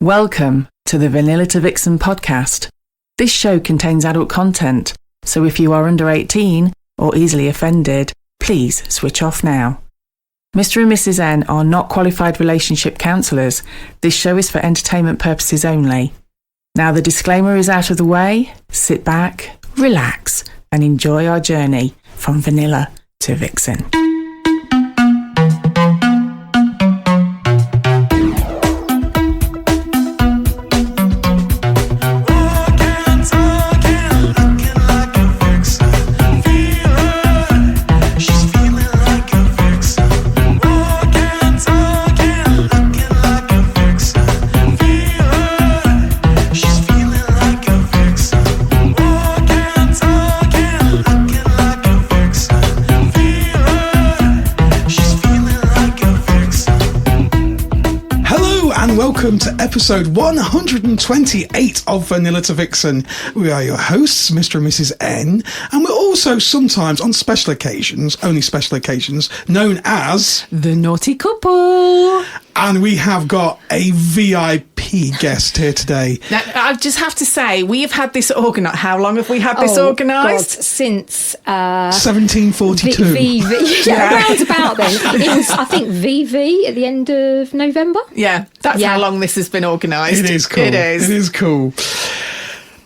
Welcome to the Vanilla to Vixen podcast. This show contains adult content, so if you are under 18 or easily offended, please switch off now. Mr. and Mrs. N are not qualified relationship counsellors. This show is for entertainment purposes only. Now the disclaimer is out of the way, sit back, relax, and enjoy our journey from Vanilla to Vixen. Welcome to episode 128 of Vanilla to Vixen. We are your hosts, Mr. and Mrs. N, and we're also sometimes, on special occasions, only special occasions, known as the Naughty Couple. And we have got a VIP guest here today. Now, I just have to say, we have had this organised. How long have we had this organised? Since 1742. Around about then. It was, I think, VV at the end of November. Yeah, that's how long this has been organised. It is cool. It is. It is cool.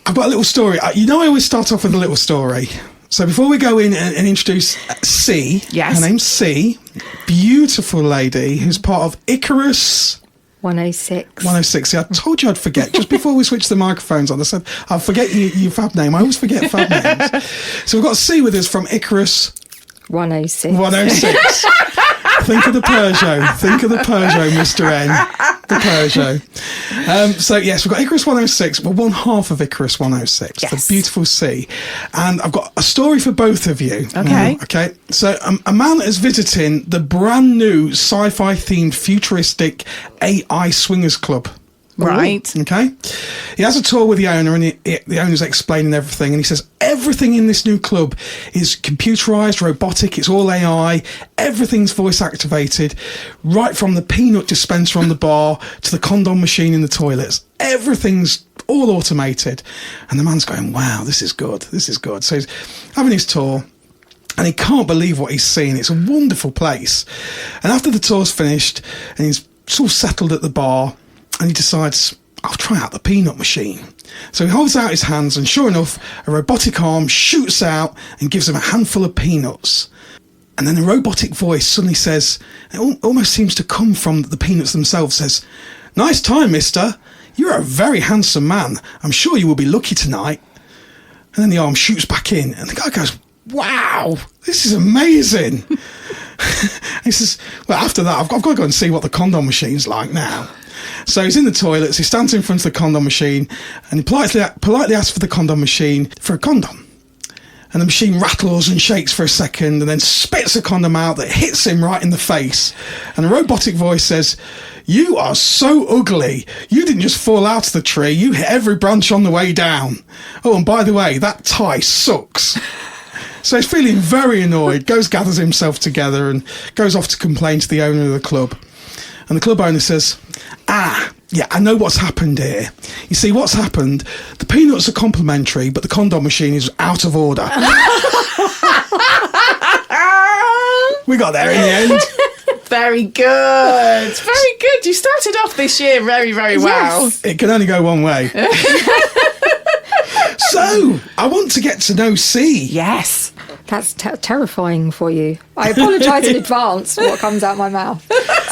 I've got a little story. I always start off with a little story. So before we go in and introduce C, yes. Her name's C, beautiful lady who's part of Icarus 106. 106. See, I told you I'd forget. Just before we switched the microphones on, I said, I'll forget your Fab name. I always forget Fab names. So we've got C with us from Icarus 106. 106. Think of the Peugeot, Mr. N. The Peugeot. So, yes, we've got Icarus 106. Well, one half of Icarus 106, yes. The beautiful C. And I've got a story for both of you. Okay. Okay. So, a man is visiting the brand new sci-fi themed futuristic AI Swingers Club. Right. Okay. He has a tour with the owner, and the owner's explaining everything. And he says everything in this new club is computerized, robotic. It's all AI. Everything's voice activated, right from the peanut dispenser on the bar to the condom machine in the toilets. Everything's all automated. And the man's going, "Wow, this is good. This is good." So he's having his tour. And he can't believe what he's seen. It's a wonderful place. And after the tour's finished, and he's sort of settled at the bar, and he decides, I'll try out the peanut machine. So he holds out his hands, and sure enough, a robotic arm shoots out and gives him a handful of peanuts. And then a robotic voice suddenly says, it almost seems to come from the peanuts themselves, says, "Nice time, mister. You're a very handsome man. I'm sure you will be lucky tonight." And then the arm shoots back in, and the guy goes, "Wow, this is amazing." He says, well, after that, I've got to go and see what the condom machine's like now. So he's in the toilets, he stands in front of the condom machine, and he politely asks for the condom machine for a condom. And the machine rattles and shakes for a second, and then spits a condom out that hits him right in the face. And a robotic voice says, "You are so ugly. You didn't just fall out of the tree, you hit every branch on the way down. Oh, and by the way, that tie sucks." So he's feeling very annoyed, gathers himself together and goes off to complain to the owner of the club. And the club owner says, yeah, I know what's happened here. You see, what's happened, the peanuts are complimentary, but the condom machine is out of order. We got there in the end. Very good. Very good. You started off this year very, very well. Yes. It can only go one way. So, I want to get to know C. Yes. That's terrifying for you. I apologise in advance for what comes out my mouth.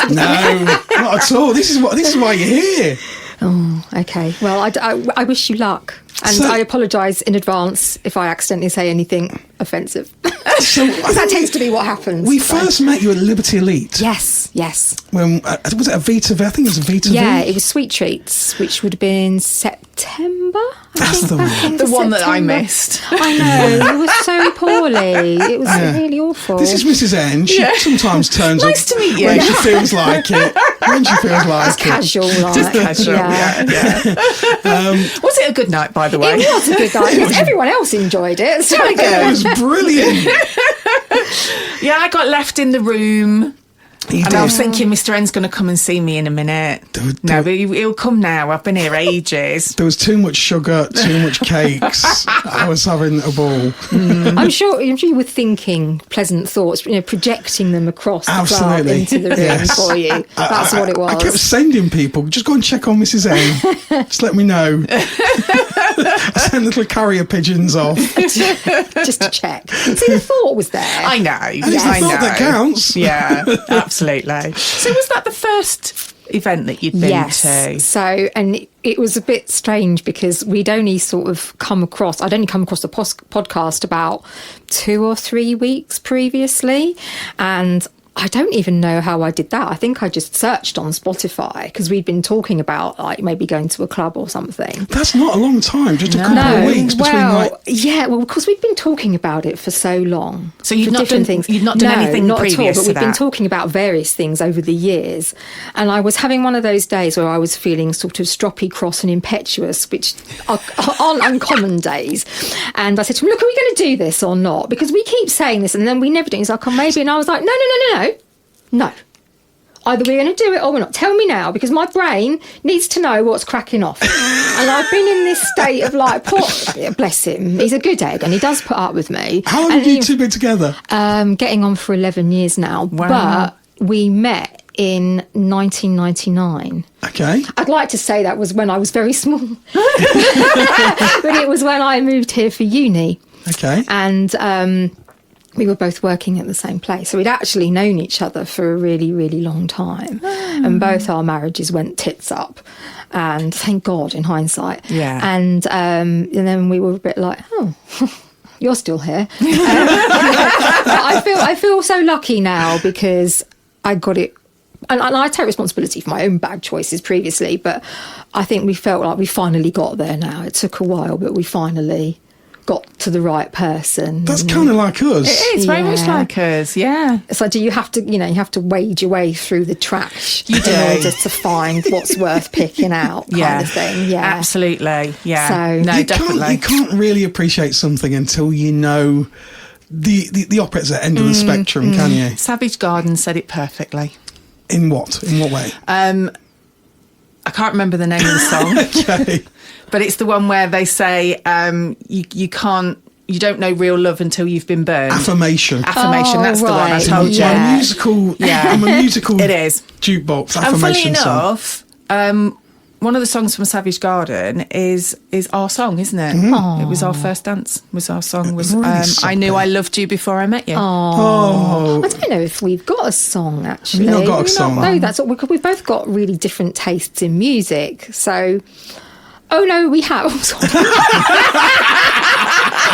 No, not at all. This is why you're here. Oh, okay. Well, I wish you luck. And I apologise in advance if I accidentally say anything offensive. So that tends to be what happens. We first met you at Liberty Elite. Yes. When was it a Vita V? I think it was a Vita V. Yeah, it was Sweet Treats, which would have been September. That's the one. The one that I missed. I know. It was so poorly. It was really awful. This is Mrs. N. She sometimes turns up. Nice to meet you. When she feels like it. Just casual, like. Just casual. Yeah. Was it a good night, by the way? It was a good night. Yes, everyone else enjoyed it. So It was brilliant. Yeah, I got left in the room. He And did. I was thinking Mr. N's going to come and see me in a minute. No, but he'll come now. I've been here ages. There was too much sugar, too much cakes. I was having a ball. I'm sure you were thinking pleasant thoughts, projecting them across the club Absolutely. into the room Yes. for you. That's what it was. I kept sending people, just go and check on Mrs. N. Just let me know. I sent little carrier pigeons off. Just to check. See, the thought was there. I know. And it's the I thought know. that counts. Yeah, absolutely. So was that the first event that you'd been to? So, and it was a bit strange because I'd only come across the podcast about 2 or 3 weeks previously. And I don't even know how I did that. I think I just searched on Spotify because we'd been talking about like maybe going to a club or something. That's not a long time, just a couple of weeks between because we've been talking about it for so long. So you've for not different done things. you've not done anything not previous at all, but to we've been that? talking about various things over the years. And I was having one of those days where I was feeling sort of stroppy, cross and impetuous, which aren't uncommon days. And I said to him, look, are we going to do this or not? Because we keep saying this and then we never do it. He's like, oh, maybe. And I was like, no. Either we're going to do it or we're not. Tell me now, because my brain needs to know what's cracking off. And I've been in this state of like, bless him, he's a good egg and he does put up with me. How long have you two been together? Getting on for 11 years now. Wow. But we met in 1999. Okay. I'd like to say that was when I was very small. But it was when I moved here for uni. Okay. And we were both working at the same place. So we'd actually known each other for a really, really long time. And both our marriages went tits up. And thank God, in hindsight. Yeah. And then we were a bit like, oh, you're still here. But I feel so lucky now because I got it. And I take responsibility for my own bad choices previously. But I think we felt like we finally got there now. It took a while, but we finally got to the right person. That's kind of like us. It is very much like us, yeah. So do you have to, you have to wade your way through the trash You do. in order to find what's worth picking out kind of thing. Yeah. Absolutely. Yeah. So- no, you definitely. You can't really appreciate something until you know the opposite end of the spectrum, can you? Savage Garden said it perfectly. In what? In what way? I can't remember the name of the song. Okay. But it's the one where they say you don't know real love until you've been burned. Affirmation. Affirmation, that's the one I right. told you. Yeah. I'm a musical It is. jukebox And funny affirmation song. enough, one of the songs from Savage Garden is our song, isn't it? It was our first dance. Was our song was Really I something. Knew I Loved You Before I Met You. Oh. I don't know if we've got a song actually. Have you not got a song? No, that's what we've both got really different tastes in music. So, oh no, we have. I'm sorry.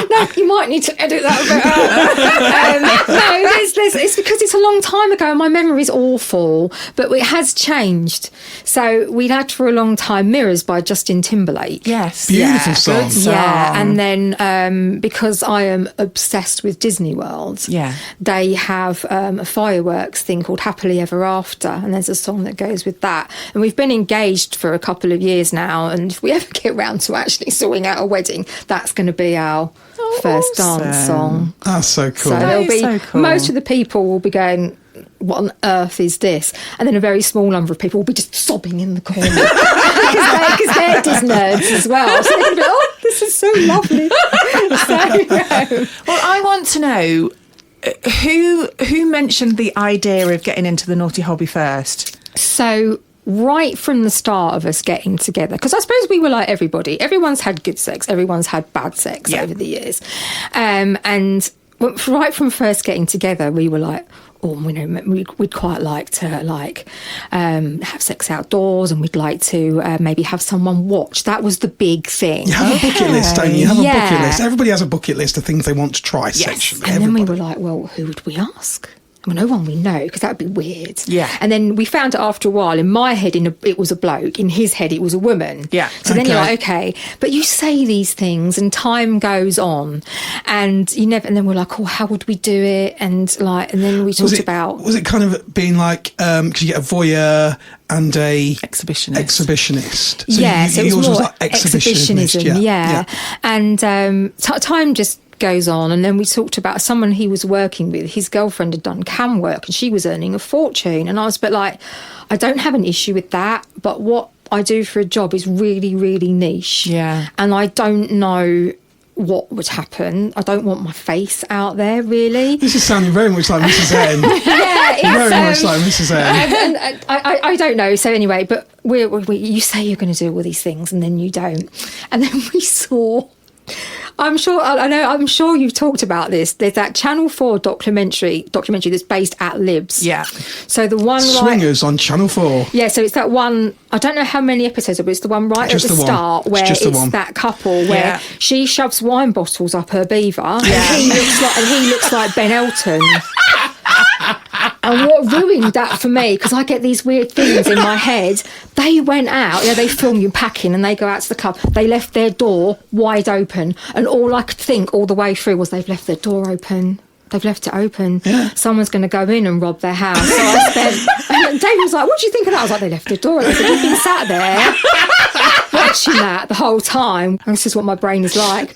No, you might need to edit that a bit out. No, it's because it's a long time ago and my memory's awful, but it has changed. So we'd had for a long time Mirrors by Justin Timberlake. Yes. Beautiful yeah, song. good song. Yeah, and then because I am obsessed with Disney World, they have a fireworks thing called Happily Ever After, and there's a song that goes with that. And we've been engaged for a couple of years now, and if we ever get round to actually sorting out a wedding, that's going to be our first dance song. That's so cool. So there'll be so cool. most of the people will be going, what on earth is this? And then a very small number of people will be just sobbing in the corner because they're Disney nerds as well. So they're going to be, oh, this is so lovely. Well, I want to know who mentioned the idea of getting into the naughty hobby first. So right from the start of us getting together, because I suppose we were like everybody. Everyone's had good sex. Everyone's had bad sex over the years. And right from first getting together, we were like, oh, we'd quite like to have sex outdoors, and we'd like to maybe have someone watch. That was the big thing. You have a bucket list, don't you? You have a Yeah. bucket list. Everybody has a bucket list of things they want to try sexually. And then we Everybody. were like, well, who would we ask? Well, no one we know, because that would be weird. Yeah. And then we found out after a while, in my head, it was a bloke. In his head, it was a woman. Yeah. So then you're Okay. like, okay. But you say these things and time goes on and you never, and then we're like, oh, how would we do it? And then we talked about. Was it kind of being like, because you get a voyeur and a Exhibitionist. So So it was yours more like exhibitionist. exhibitionism. Yeah. And time just goes on, and then we talked about someone he was working with. His girlfriend had done cam work and she was earning a fortune, and I was a bit like, I don't have an issue with that, but what I do for a job is really, really niche. Yeah. And I don't know what would happen. I don't want my face out there, really. This is sounding very much like Mrs. N. Yeah, it's Very much like Mrs. N. and I don't know. So anyway, but you say you're going to do all these things and then you don't. And then we saw, I'm sure you've talked about this. There's that Channel 4 documentary that's based at Libs. Yeah. So the one Swingers on Channel 4. Yeah, so it's that one, I don't know how many episodes, but it's the one right Just at the the one. start where It's just the it's one. that couple where she shoves wine bottles up her beaver and he looks like Ben Elton. And what ruined that for me, because I get these weird things in my head, they went out, they film you packing and they go out to the club. They left their door wide open, and all I could think all the way through was they've left their door open. They've left it open. Yeah. Someone's going to go in and rob their house. So I spent... And David was like, what do you think of that? I was like, they left the door. I said, you've been sat there watching that the whole time. And this is what my brain is like.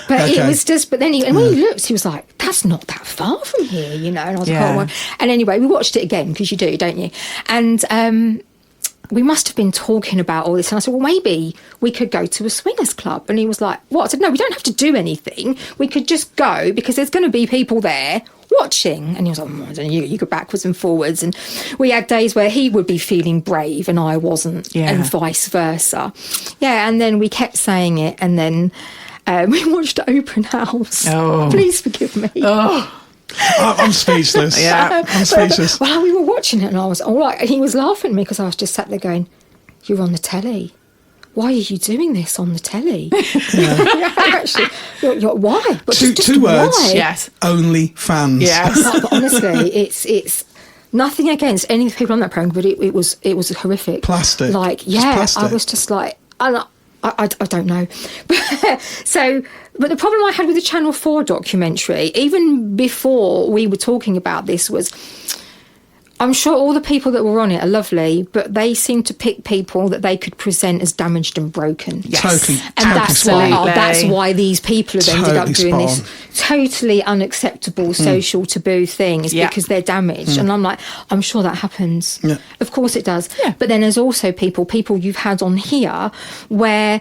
But it was just... But then when he looked, he was like, that's not that far from here, And I was like, oh, well. And anyway, we watched it again, because you do, don't you? And... we must have been talking about all this. And I said, well, maybe we could go to a swingers club. And he was like, what? I said, no, we don't have to do anything. We could just go because there's going to be people there watching. And he was like, I don't know, you go backwards and forwards. And we had days where he would be feeling brave and I wasn't, and vice versa. Yeah, and then we kept saying it. And then we watched Open House. Oh. Please forgive me. Oh. I'm speechless. Yeah, I'm speechless. Well, we were watching it and I was all right. And he was laughing at me because I was just sat there going, you're on the telly. Why are you doing this on the telly? Actually, you're, why? But two words. Why? Yes. Only fans. Yes. But honestly, it's nothing against any of the people on that program, but it was horrific. Plastic. Like, Just plastic. I was just like, I don't know. But the problem I had with the Channel 4 documentary, even before we were talking about this, was I'm sure all the people that were on it are lovely, but they seem to pick people that they could present as damaged and broken. Yes. Totally. And that's why these people have ended up doing spot this totally unacceptable social taboo thing, is because they're damaged. And I'm like, I'm sure that happens. Yeah. Of course it does. Yeah. But then there's also people you've had on here where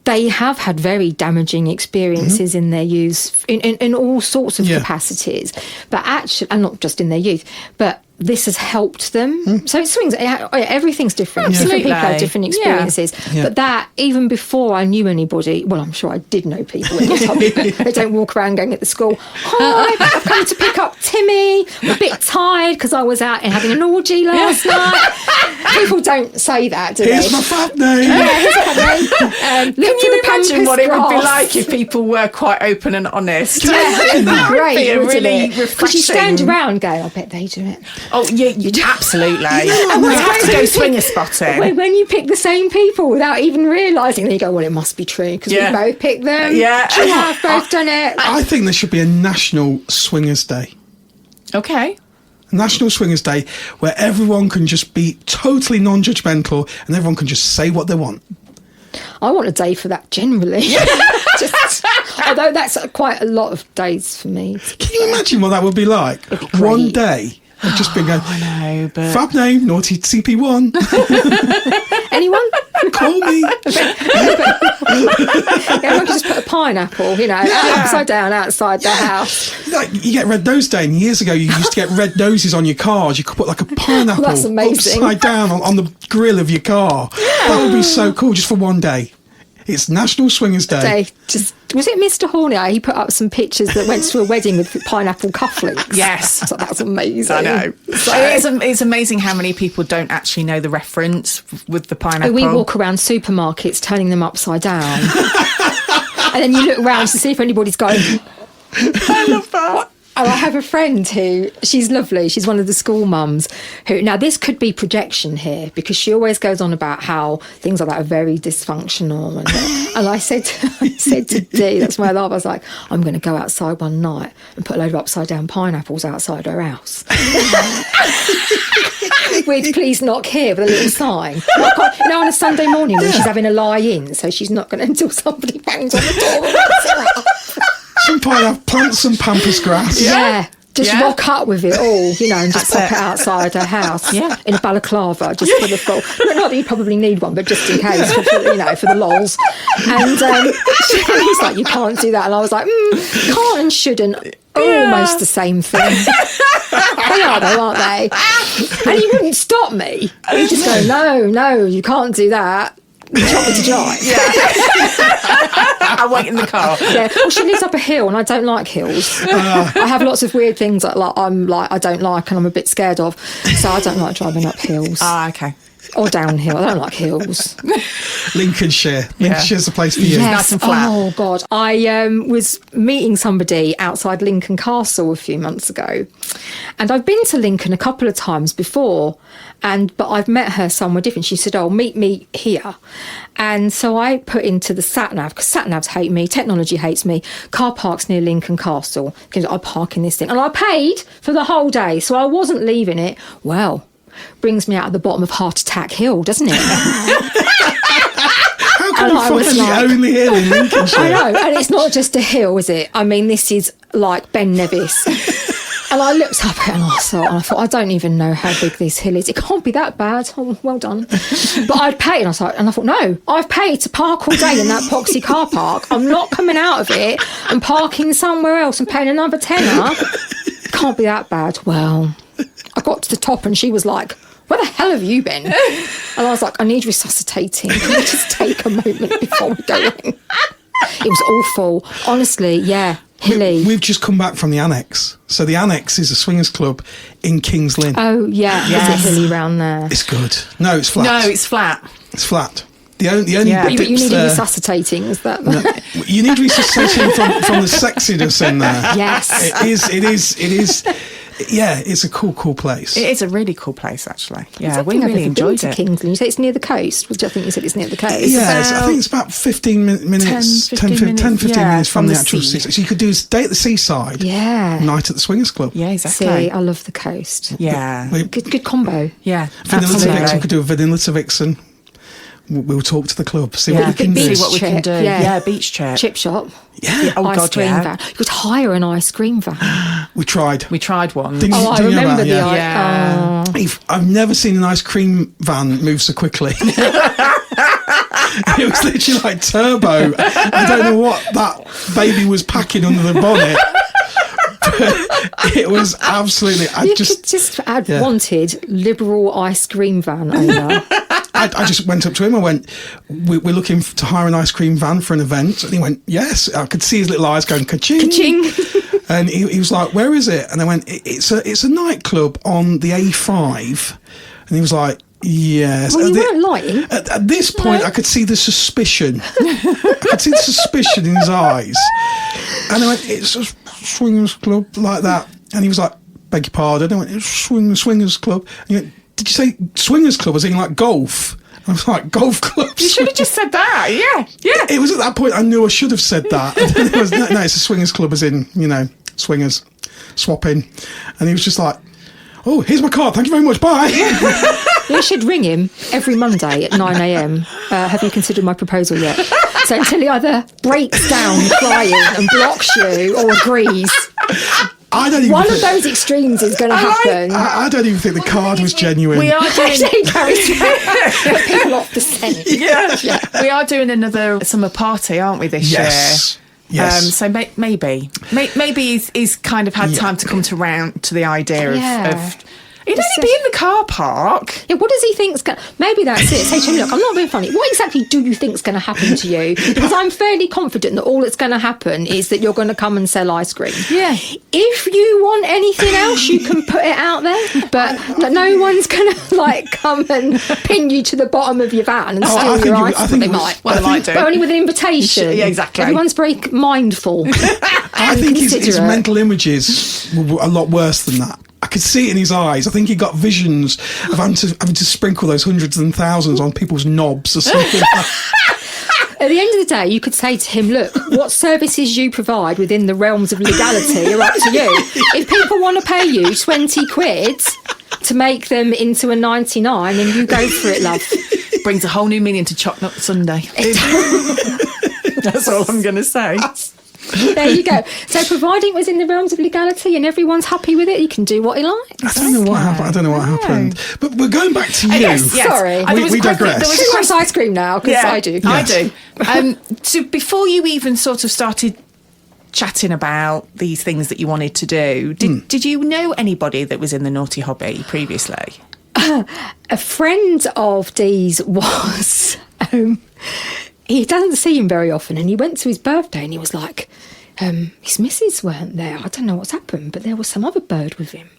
they have had very damaging experiences in their youth, in all sorts of capacities, but actually, and not just in their youth, but this has helped them. So it swings. Everything's different. Absolutely. Different people have different experiences. Yeah. But that, even before I knew anybody, well, I'm sure I did know people. They don't walk around going at the school, hi, I've come to pick up Timmy. I'm a bit tired because I was out and having an orgy last night. People don't say that, do they? Here's my fab name. Here's my fab name. Can you imagine what it would be like if people were quite open and honest? Yeah, that would great, be a really because refreshing... you stand around going, I bet they do it. Oh, yeah, absolutely. And we have to go swinger spotting. When you pick the same people without even realising, then you go, well, it must be true because we both picked them. Yeah. I've both done it. I think there should be a National Swingers Day. Okay. National Swingers Day where everyone can just be totally non-judgmental and everyone can just say what they want. I want a day for that generally. Although that's quite a lot of days for me. Can you imagine what that would be like? One day of just being going, I know, but... fab name, naughty CP1. Anyone? Call me. Everyone can just put a pineapple, upside down outside their house. Like, you get Red Nose Day, and years ago you used to get red noses on your cars. You could put like a pineapple That's amazing. upside down on the grill of your car. That would be so cool, just for one day. It's National Swingers Day. Was it Mr. Hornier? He put up some pictures that went to a wedding with pineapple cufflinks. Yes. I thought that was amazing. I know. It's amazing how many people don't actually know the reference with the pineapple. We walk around supermarkets turning them upside down. And then you look around to see if anybody's going... I love that. And I have a friend who, she's lovely, she's one of the school mums, who, now this could be projection here, because she always goes on about how things like that are very dysfunctional. And I said to Dee, that's my laugh, I was like, I'm going to go outside one night and put a load of upside down pineapples outside her house. With please knock here with a little sign. On a Sunday morning when she's having a lie-in, so she's not going to, until somebody bangs on the door and wakes her up. some pineapple, plant some pampas grass. Yeah. Just rock up with it all, and just That's pop it outside her house in a balaclava, just for the full. Not that you probably need one, but just in case, for the lols. And he's like, you can't do that. And I was like, can't and shouldn't. Almost the same thing. They are, though, aren't they? And he wouldn't stop me. He'd just go, no, you can't do that. You want me to drive? Yeah. I'll wait in the car. Yeah. Well, she lives up a hill, and I don't like hills. I have lots of weird things that I don't like, and I'm a bit scared of. So I don't like driving up hills. Okay. Or downhill. I don't like hills. Lincolnshire. Lincolnshire's the place for you. Yes. Nice and flat. Oh God. I was meeting somebody outside Lincoln Castle a few months ago, and I've been to Lincoln a couple of times before, but I've met her somewhere different. She said, "Oh, meet me here," and so I put into the sat nav, because sat navs hate me, technology hates me. Car parks near Lincoln Castle. Because I park in this thing, and I paid for the whole day, so I wasn't leaving it. Well. Brings me out of the bottom of Heart Attack Hill, doesn't it? How can you find the only hill in Lincolnshire? I know, and it's not just a hill, is it? I mean, this is like Ben Nevis. And I looked up at it and I thought, I don't even know how big this hill is. It can't be that bad. Oh, well done. But I'd paid, and I thought, no, I've paid to park all day in that poxy car park. I'm not coming out of it and parking somewhere else and paying another tenner. Can't be that bad. Well, I got to the top and she was like, where the hell have you been? And I was like, I need resuscitating. Can we just take a moment before we go in? It was awful. Honestly, hilly. We've just come back from the Annex. So the Annex is a swingers club in Kings Lynn. Oh, yeah. Yes. Is it hilly round there? It's good. No, it's flat. No, it's flat. It's flat. The only but you need there, resuscitating, is that? No, you need resuscitating from the sexiness in there. Yes. It is. Yeah, it's a cool place. It is a really cool place, actually. Yeah, we really enjoyed it. Kings Lynn. You say it's near the coast? Which I think you said it's near the coast. Yeah, I think it's about 15 minutes, 10, 15 minutes from the actual seaside. So you could do a day at the seaside, night at the swingers club. Yeah, exactly. See, I love the coast. Yeah. Good combo. Yeah, Vanilla to Vixen. We could do a vanilla to Vixen. We'll talk to the club, see what we can do. See what we can do. Yeah, beach trip. Chip shop. Yeah. Oh, ice cream van. You could hire an ice cream van. We tried one. I remember the I've never seen an ice cream van move so quickly. It was literally like turbo. I don't know what that baby was packing under the bonnet. It was absolutely. I'd wanted liberal ice cream van owner. I just went up to him. I went, we're looking to hire an ice cream van for an event. And he went, yes. I could see his little eyes going, ka-ching. Ka-ching. And he was like, where is it? And I went, it's a nightclub on the A5. And he was like, yes. Well, you weren't lying. At this point, I could see the suspicion. In his eyes. And I went, it's a swingers club like that. And he was like, beg your pardon. I went, it's swingers club. And he went, did you say swingers club? Was in like golf? I was like, golf clubs. You should have just said that. Yeah. It was at that point I knew I should have said that. And it was, no, it's a swingers club, as in, swingers, swapping. And he was just like, oh, here's my card. Thank you very much. Bye. You should ring him every Monday at 9 a.m. Have you considered my proposal yet? So until he either breaks down crying and blocks you or agrees. One of those extremes is going to happen. I don't even think the card was genuine. We are doing people off the scent. Yeah. We are doing another summer party, aren't we, this year? Yes. So maybe he's kind of had time to come to the idea of he'd only be in the car park. Yeah, what does he think's going to... Maybe that's it. Say to him, look, I'm not being funny. What exactly do you think's going to happen to you? Because I'm fairly confident that all that's going to happen is that you're going to come and sell ice cream. Yeah. If you want anything else, you can put it out there. But no one's going to, come and pin you to the bottom of your van and steal your ice cream. They might. Well, they might do. But only with an invitation. Yeah, exactly. Everyone's very mindful. I think his mental images were a lot worse than that. I could see it in his eyes. I think he got visions of having to sprinkle those hundreds and thousands on people's knobs or something. At the end of the day, you could say to him, look, what services you provide within the realms of legality are up to you. If people want to pay you 20 quid to make them into a 99, then you go for it, love. Brings a whole new meaning to Chocolate Sunday. That's all I'm going to say. There you go. So providing it was in the realms of legality and everyone's happy with it, he can do what he likes. I don't know what happened. But we're going back to you. Yes. Sorry. We digress. Who wants ice cream now? Because I do. Yes. I do. So before you even sort of started chatting about these things that you wanted to do, did you know anybody that was in the naughty hobby previously? A friend of Dee's was... he doesn't see him very often, and he went to his birthday and he was like, his missus weren't there. I don't know what's happened, but there was some other bird with him.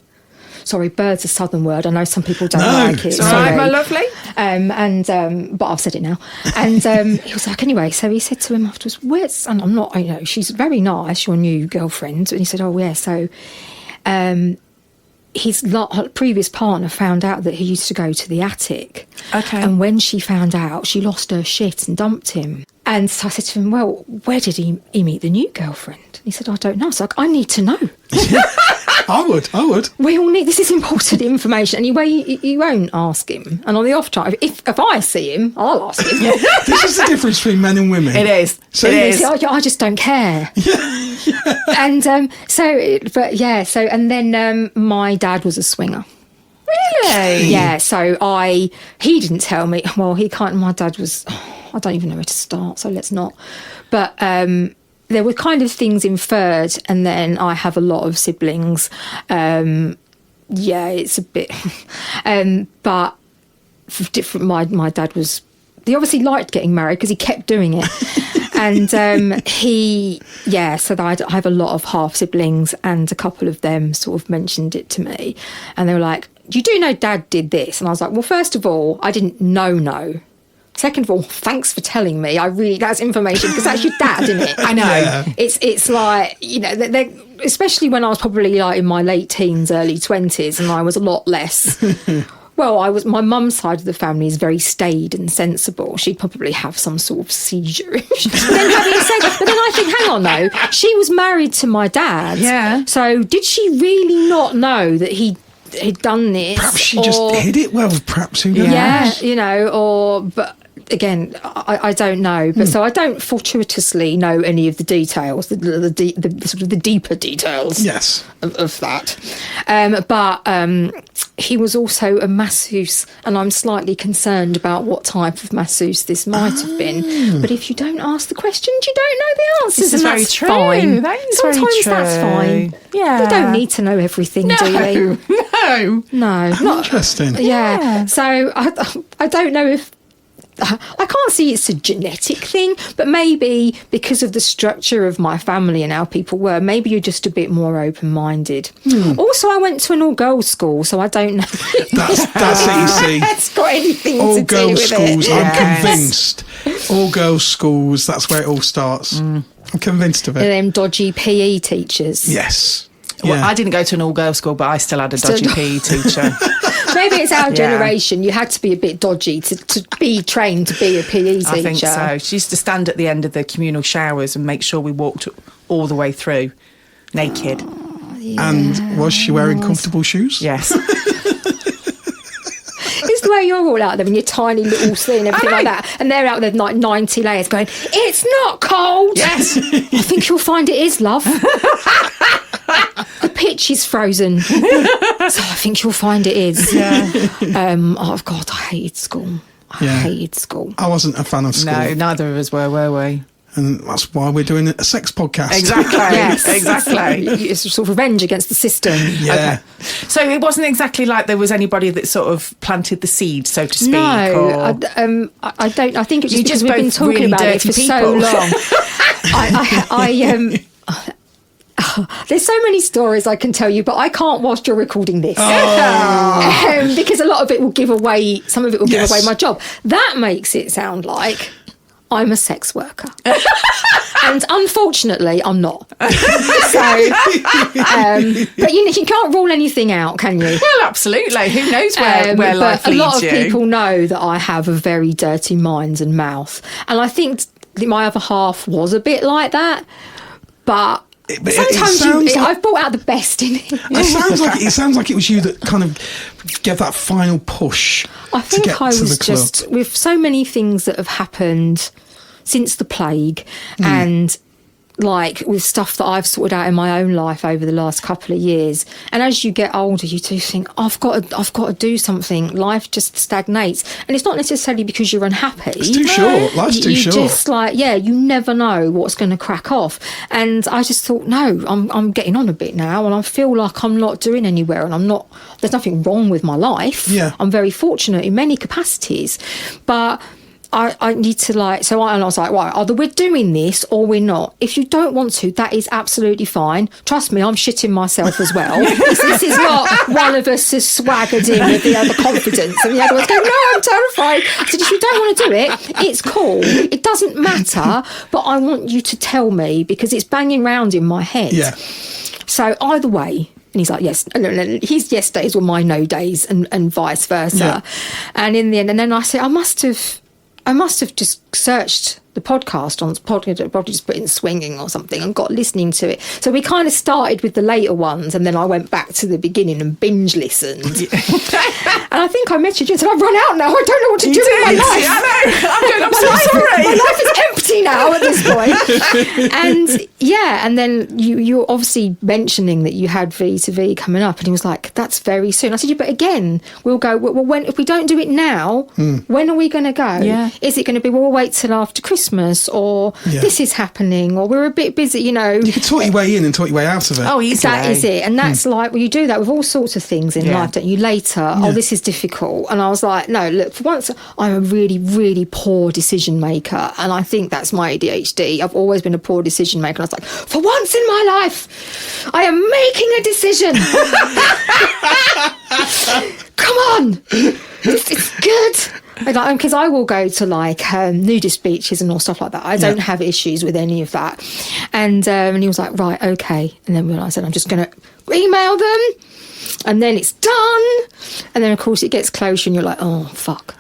Sorry, bird's a southern word. I know some people don't like it. It's all right, my lovely. But I've said it now. And he was like, anyway, so he said to him afterwards, where's... And I'm not, she's very nice, your new girlfriend. And he said, oh, yeah, so... his previous partner found out that he used to go to the attic. Okay. And when she found out, she lost her shit and dumped him. And so I said to him, well, where did he meet the new girlfriend? He said, I don't know. So I need to know. I would. We all need... This is important information. And you won't ask him. And on the off time, if I see him, I'll ask him. This is the difference between men and women. It is. So it is. I just don't care. Yeah. And and then my dad was a swinger. Really? Yeah, so he didn't tell me. Well, my dad was, I don't even know where to start, so let's not. But there were kind of things inferred, and then I have a lot of siblings. It's a bit, but different. My dad was, he obviously liked getting married because he kept doing it. And so I have a lot of half siblings, and a couple of them sort of mentioned it to me, and they were like, you do know Dad did this? And I was like, well, first of all, I didn't know. Second of all, thanks for telling me. That's information, because that's your dad, isn't it? I know. Yeah. It's like, especially when I was probably like in my late teens, early 20s, and I was a lot less. Well, my mum's side of the family is very staid and sensible. She'd probably have some sort of seizure. But then I think, hang on though, she was married to my dad. Yeah. So did she really not know that he'd done this? Perhaps she just hid it well. Perhaps, who knows? Yeah, but again, I don't know. But so I don't fortuitously know any of the details, the sort of the deeper details. Yes. Of that. But he was also a masseuse, and I'm slightly concerned about what type of masseuse this might have been. But if you don't ask the questions, you don't know the answers, This is and very that's true. fine. That is Sometimes very true. that's fine. Yeah. We don't need to know everything, do we? No. No. Interesting. Yeah. So I don't know if... I can't see it's a genetic thing, but maybe because of the structure of my family and how people were, maybe you're just a bit more open-minded. Also, I went to an all-girls school, so I don't know. That's it, you see. It's got anything to do All-girls with schools, it. I'm convinced. All-girls schools, that's where it all starts. I'm convinced of it. And them dodgy PE teachers. Yes. Well, Yeah. I didn't go to an all-girls school, but I still had a dodgy PE teacher. Maybe it's our generation. You had to be a bit dodgy to be trained to be a PE teacher. I think so. She used to stand at the end of the communal showers and make sure we walked all the way through naked. And was she wearing comfortable shoes? Yes. It's the way you're all out there in your tiny little thing and everything like that. And they're out there like 90 layers going, it's not cold. Yes. I think you'll find it is, love. The pitch is frozen. So I think you'll find it is. Yeah. Oh, God, I hated school. I hated school. I wasn't a fan of school. No, neither of us were we? And that's why we're doing a sex podcast. Exactly. Yes. Exactly. It's a sort of revenge against the system. Yeah. Okay. So it wasn't exactly like there was anybody that sort of planted the seed, so to speak. No, or... I don't. I think it's You're just just because we've been both talking really about it dirty for so people. long. There's so many stories I can tell you, but I can't whilst you're recording this because a lot of it will give away. Some of it will give away my job. That makes it sound like I'm a sex worker. And unfortunately, I'm not. So, but you can't rule anything out, can you? Well, absolutely. Who knows where life but leads you? a lot of people know that I have a very dirty mind and mouth. And I think that my other half was a bit like that. But sometimes I've brought out the best in it. It sounds like it was you that kind of gave that final push I think to get I to was the club. just, with so many things that have happened since the plague, and like with stuff that I've sorted out in my own life over the last couple of years. And as you get older, you do think, I've got to do something. Life just stagnates. And it's not necessarily because you're unhappy. It's too short. Life's too short. Just like, you never know what's going to crack off. And I just thought, no, I'm getting on a bit now, and I feel like I'm not doing anywhere, and there's nothing wrong with my life. Yeah. I'm very fortunate in many capacities, but I need to and I was like, right, either we're doing this or we're not. If you don't want to, that is absolutely fine. Trust me, I'm shitting myself as well. This is not one of us has swaggered in with the other confidence and the other one's going, no, I'm terrified. I said, if you don't want to do it, it's cool. It doesn't matter, but I want you to tell me because it's banging round in my head. Yeah. So either way. And he's like, yes. And his yes days were my no days and vice versa. Yeah. And in the end, and then I said, I must have just searched the podcast on Spotify, probably just put in swinging or something and got listening to it. So we kind of started with the later ones, and then I went back to the beginning and binge listened. And I think I messaged you and said, I've run out now. I don't know what to do with my life. I'm so sorry. My life is empty now at this point. And then you're obviously mentioning that you had V2V coming up, and he was like, that's very soon. I said, yeah, but again, we'll go, well, when, if we don't do it now, when are we going to go? Yeah. Is it going to be, well, we'll wait till after Christmas, or this is happening, or we're a bit busy, You can talk your way in and talk your way out of it. Oh, easily. That is it. And that's like, well, you do that with all sorts of things in life, don't you? Later, this is difficult. And I was like, no, look, for once, I'm a really, really poor decision maker. And I think that's my ADHD. I've always been a poor decision maker. And I was like, for once in my life, I am making a decision. Come on. It's good. Because I will go to nudist beaches and all stuff like that. I don't have issues with any of that. And he was like, right, okay. And then I said, I'm just going to email them. And then it's done. And then, of course, it gets closer and you're like, oh, fuck.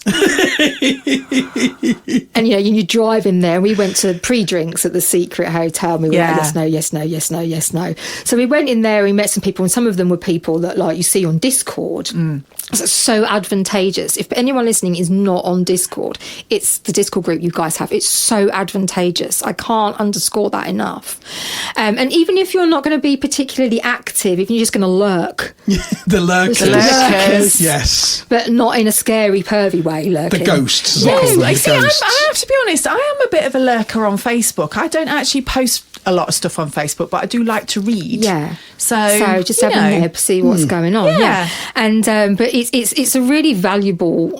And, you drive in there. We went to pre-drinks at the Secret Hotel. And we were like, yes, no, yes, no, yes, no, yes, no. So we went in there, we met some people, and some of them were people that, you see on Discord. So it's so advantageous. If anyone listening is not on Discord, it's the Discord group you guys have. It's so advantageous. I can't underscore that enough. And even if you're not going to be particularly active, if you're just going to lurk. The lurkers. The lurkers. Yes. But not in a scary, pervy way, lurking. The ghosts. See, I have to be honest, I am a bit of a lurker on Facebook. I don't actually post a lot of stuff on Facebook, but I do like to read. Yeah. So just have a nib, see what's going on. Yeah. And but it's a really valuable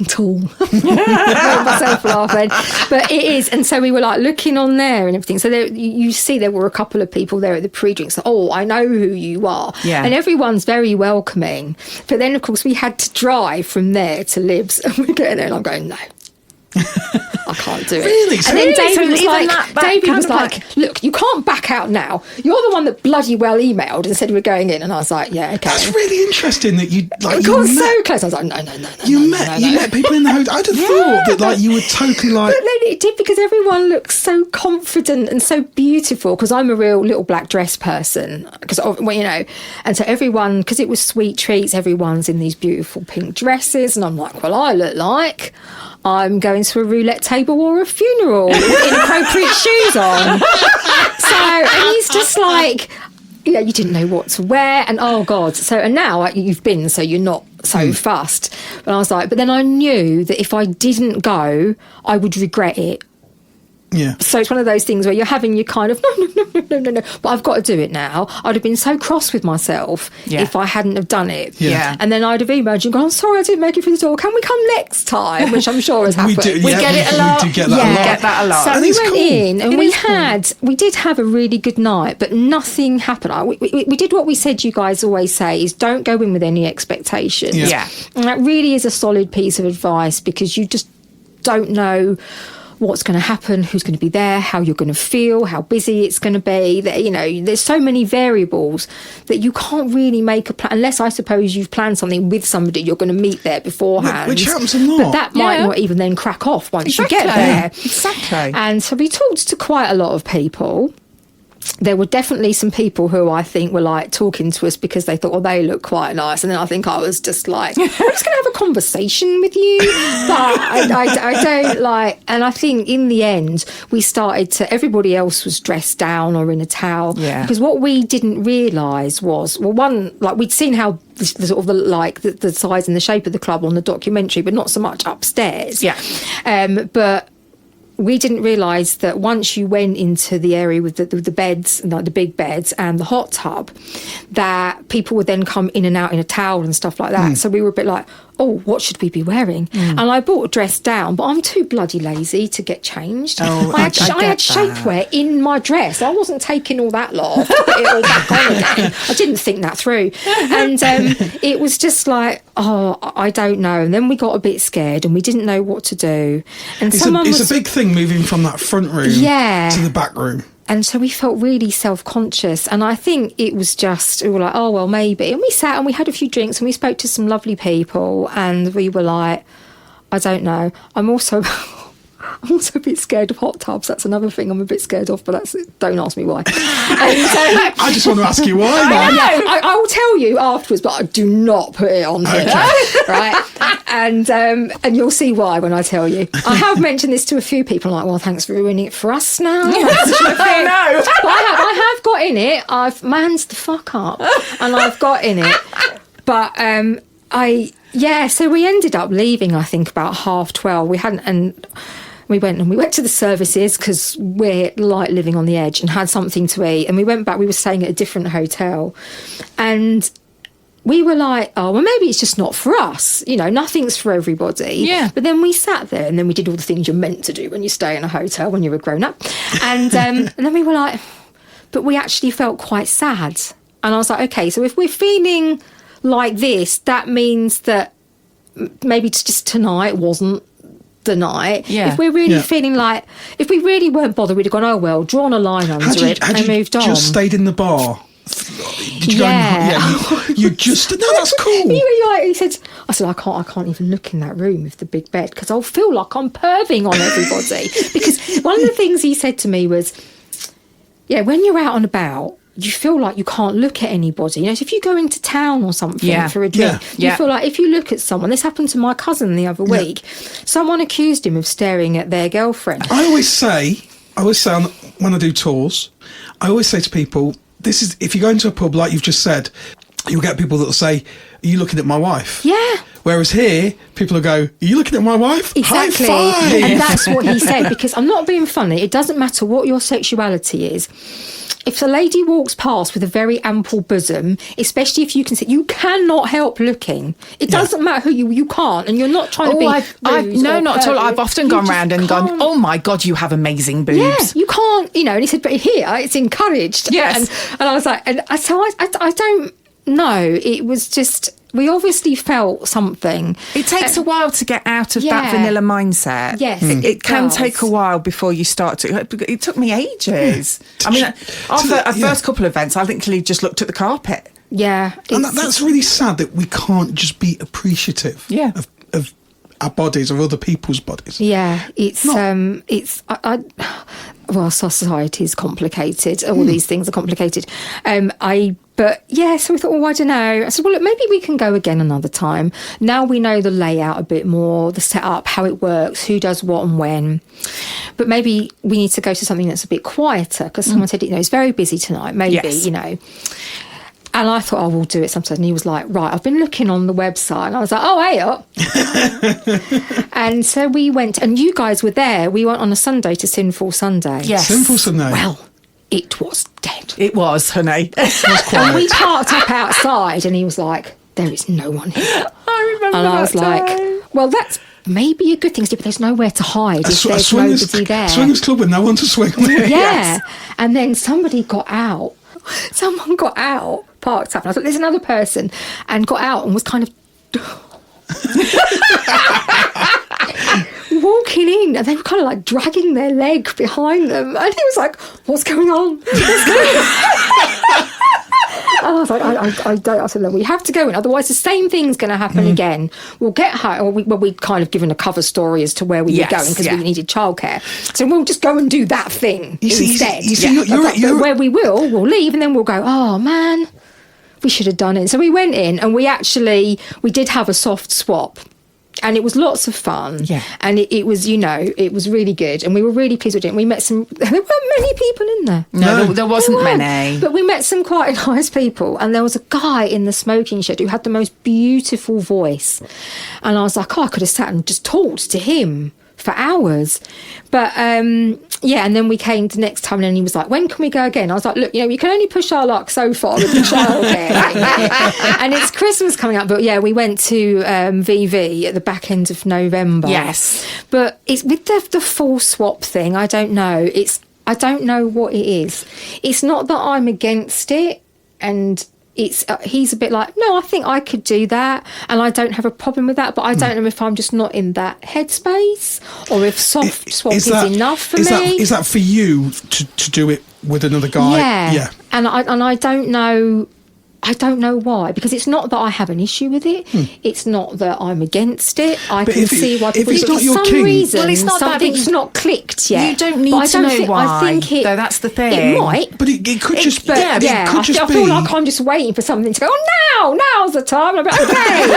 tool. Myself laughing, but it is. And so we were looking on there and everything. So you see, there were a couple of people there at the pre-drinks. Oh, I know who you are. Yeah. And everyone's very welcoming. But then, of course, we had to drive from there to Libs, and we're getting there, and I'm going, no. I can't do it. Really? And then David was that like, look, you can't back out now. You're the one that bloody well emailed and said we're going in. And I was like, yeah, okay. That's really interesting that you It got so close. I was like, no. You met people in the hotel. I'd have thought that you were totally But then it did, because everyone looks so confident and so beautiful, because I'm a real little black dress person. Because, and so everyone, because it was sweet treats, everyone's in these beautiful pink dresses. And I'm like, well, I look like I'm going to a roulette table or a funeral with inappropriate shoes on. So, and he's just like, you didn't know what to wear, and oh God. So, and now you've been, so you're not so fussed. But I was like, but then I knew that if I didn't go, I would regret it. Yeah. So it's one of those things where you're having your kind of no, but I've got to do it now. I'd have been so cross with myself if I hadn't have done it. Yeah. And then I'd have emailed you and gone, I'm sorry I didn't make it through the door. Can we come next time? Which I'm sure has happened. We get it a lot. We do get that a lot. Get that a lot. So and we it's went cool. in and we did have a really good night, but nothing happened. We did what we said you guys always say, is don't go in with any expectations. Yeah. And that really is a solid piece of advice, because you just don't know what's going to happen, who's going to be there, how you're going to feel, how busy it's going to be. There's so many variables that you can't really make a plan, unless I suppose you've planned something with somebody you're going to meet there beforehand. Which happens a lot. But that might not even then crack off once you get there. Exactly. And so we talked to quite a lot of people. there were definitely some people who I think were like talking to us because they thought, they look quite nice. And then I think I was just like, I'm just going to have a conversation with you. But I don't like, and I think in the end, we started to, everybody else was dressed down or in a towel. Yeah. Because what we didn't realise was, well, one, like we'd seen how the sort of the size and the shape of the club on the documentary, but not so much upstairs. Yeah. But we didn't realise that once you went into the area with the beds, like the big beds and the hot tub, that people would then come in and out in a towel and stuff like that. So we were a bit like, oh, what should we be wearing? And I bought a dress down, but I'm too bloody lazy to get changed. Oh, I had shapewear in my dress. I wasn't taking all that lot off to put it all back on again. I didn't think that through. And it was just like, oh, I don't know. And then we got a bit scared and we didn't know what to do. And it's a big thing moving from that front room to the back room. And so we felt really self-conscious. And I think it was just, we were like, oh, well, maybe. And we sat and we had a few drinks and we spoke to some lovely people. And we were like, I don't know. I'm also a bit scared of hot tubs. That's another thing I'm a bit scared of, but don't ask me why. I just want to ask you why. I will tell you afterwards, but I do not put it on here. Okay. Right? And you'll see why when I tell you. I have mentioned this to a few people, like, well, thanks for ruining it for us now. No. But I have got in it. I've manned the fuck up and I've got in it. But so we ended up leaving, I think, about 12:30. We went to the services because we're like living on the edge and had something to eat. And we went back, we were staying at a different hotel. And we were like, oh, well, maybe it's just not for us. You know, nothing's for everybody. Yeah. But then we sat there and then we did all the things you're meant to do when you stay in a hotel when you're a grown-up. And, and then we were like, but we actually felt quite sad. And I was like, okay, so if we're feeling like this, that means that maybe just tonight wasn't the night. Yeah. If we're really feeling like, if we really weren't bothered, we'd have gone, oh well, drawn a line under it and moved on. Just stayed in the bar. Did you you just no, that's cool. He said, I said, I can't even look in that room with the big bed because I'll feel like I'm perving on everybody. Because one of the things he said to me was, when you're out and about, you feel like you can't look at anybody. You know, so if you go into town or something for a drink, you feel like if you look at someone, this happened to my cousin the other week, someone accused him of staring at their girlfriend. I always say when I do tours, I always say to people, this is, if you go into a pub, like you've just said, you'll get people that will say, are you looking at my wife? Yeah. Whereas here, people will go, are you looking at my wife? Exactly. High five. And that's what he said, because I'm not being funny. It doesn't matter what your sexuality is. If a lady walks past with a very ample bosom, especially if you can see, you cannot help looking. It doesn't matter who you can't, and you're not trying to be rude. No, not at all. I've often gone round and gone, oh my God, you have amazing boobs. Yeah, you can't, you know, and he said, but here, it's encouraged. Yes. And I was like, and so I don't know. It was just, we obviously felt something. It takes a while to get out of that vanilla mindset. Yes, it can take a while before you start to. It took me ages. I mean, after our first couple of events, I literally just looked at the carpet. Yeah, and that's really sad that we can't just be appreciative. Of our bodies, of other people's bodies. Yeah, well, society is complicated. All these things are complicated. So we thought, I don't know. I said, well, look, maybe we can go again another time. Now we know the layout a bit more, the setup, how it works, who does what and when. But maybe we need to go to something that's a bit quieter, because someone said, it's very busy tonight. Maybe, you know. And I thought, we'll do it sometime. And he was like, right, I've been looking on the website. And I was like, hey up. And so we went, and you guys were there. We went on a Sunday to Sinful Sunday. Yes. Sinful Sunday. Well, it was dead. It was, honey. And we parked up outside, and he was like, there is no one here. I remember and I was time. like, well, that's maybe a good thing, but there's nowhere to hide if there's nobody there. Swingers club with no one to swing with. Yeah. And then somebody got out. Someone got out, parked up, and I thought, there's another person, and got out and was kind of walking in, and they were kind of like dragging their leg behind them, and he was like, what's going on? I was like, I don't. I said, look, we have to go in, otherwise the same thing's going to happen again. We'll get home. Or we'd kind of given a cover story as to where we were going because we needed childcare. So we'll just go and do that thing instead. But where we'll leave, and then we'll go, oh man, we should have done it. So we went in, and we did have a soft swap. And it was lots of fun. Yeah. And it was, it was really good. And we were really pleased with it. And we met there weren't many people in there. No, there wasn't many. But we met some quite nice people. And there was a guy in the smoking shed who had the most beautiful voice. And I was like, I could have sat and just talked to him for hours. But and then we came the next time, and he was like, when can we go again? I was like, look, you can only push our luck so far with the childcare. And it's Christmas coming up, but we went to VV at the back end of November. Yes. But it's with the full swap thing, I don't know. I don't know what it is. It's not that I'm against it, and he's a bit like, no, I think I could do that, and I don't have a problem with that, but I don't know if I'm just not in that headspace, or if soft swap is enough for me. Is that for you to do it with another guy? Yeah. And I don't know. I don't know why, because it's not that I have an issue with it. It's not that I'm against it. I can see why people do it. For some reason, it's not something's not clicked yet. You don't need to know why. I think that's the thing. It might. But it could just be. I feel like I'm just waiting for something to go, now's the time. And I'm like, okay.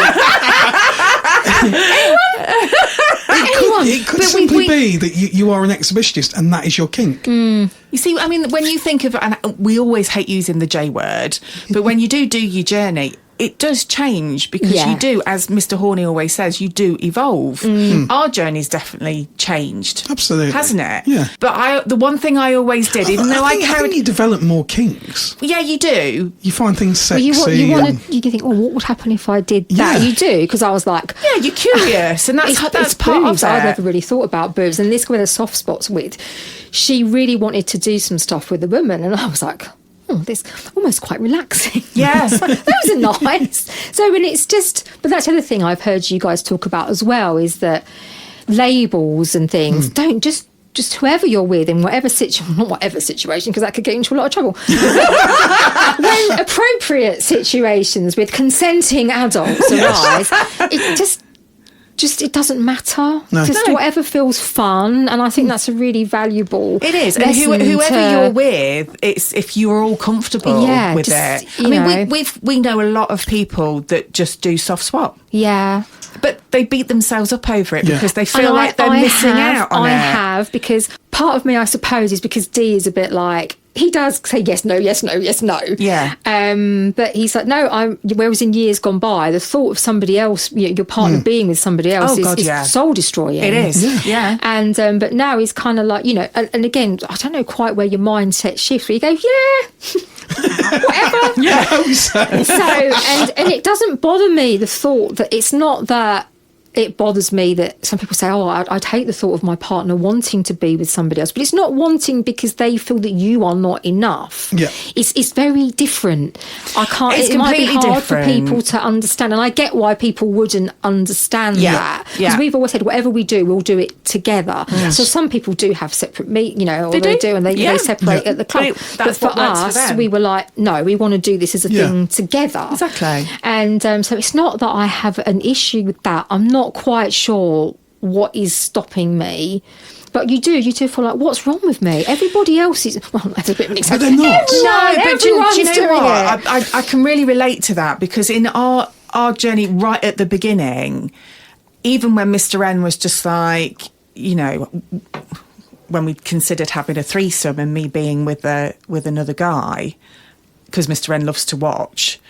It could simply be that you are an exhibitionist and that is your kink. You see, I mean, when you think of, and we always hate using the J word, but when you do your journey, it does change, because you do, as Mr. Horney always says, you do evolve. Our journey's definitely changed. Absolutely. Hasn't it? Yeah. But the one thing I always did, even though I think you develop more kinks. Yeah, you do. You find things sexy. You can think, what would happen if I did that? You do, because I was like... Yeah, you're curious, and that's part boobs. of it. I never really thought about boobs, and this girl with the soft spots with, she really wanted to do some stuff with a woman, and I was like... this almost quite relaxing. Yes. Those are nice. So, and it's just, but that's the other thing I've heard you guys talk about as well, is that labels and things don't just whoever you're with in whatever situation, not whatever situation, because that could get into a lot of trouble. When appropriate situations with consenting adults arise, it just it doesn't matter. Just whatever feels fun, and I think that's a really valuable. It is, and whoever you're with, it's if you're all comfortable with it. I mean, we know a lot of people that just do soft swap. Yeah. But they beat themselves up over it because they feel like they're missing out on it. I have, because part of me, I suppose, is because Dee is a bit like, he does say yes, no, yes, no, yes, no. Yeah. But he's like, no, whereas in years gone by, the thought of somebody else, your partner being with somebody else is soul destroying. It is. Yeah. And but now he's kind of like, and again, I don't know quite where your mindset shifts, where you go, whatever. Yeah, I hope so. So, and it doesn't bother me, the thought that it's not that. It bothers me that some people say, I'd hate the thought of my partner wanting to be with somebody else. But it's not wanting because they feel that you are not enough. Yeah. It's very different. It might be hard for people to understand. And I get why people wouldn't understand that. Because we've always said, whatever we do, we'll do it together. Yes. So some people do have separate they do, and they separate at the club. But for us, we were like, no, we want to do this as a thing together. Exactly. And so it's not that I have an issue with that. I'm not quite sure what is stopping me, but you do feel like, what's wrong with me? Everybody else is, well, that's a bit of an exception. But they're not. But do you know what? I can really relate to that, because in our journey right at the beginning, even when Mr. N was just like, when we considered having a threesome and me being with another guy, because Mr. N loves to watch.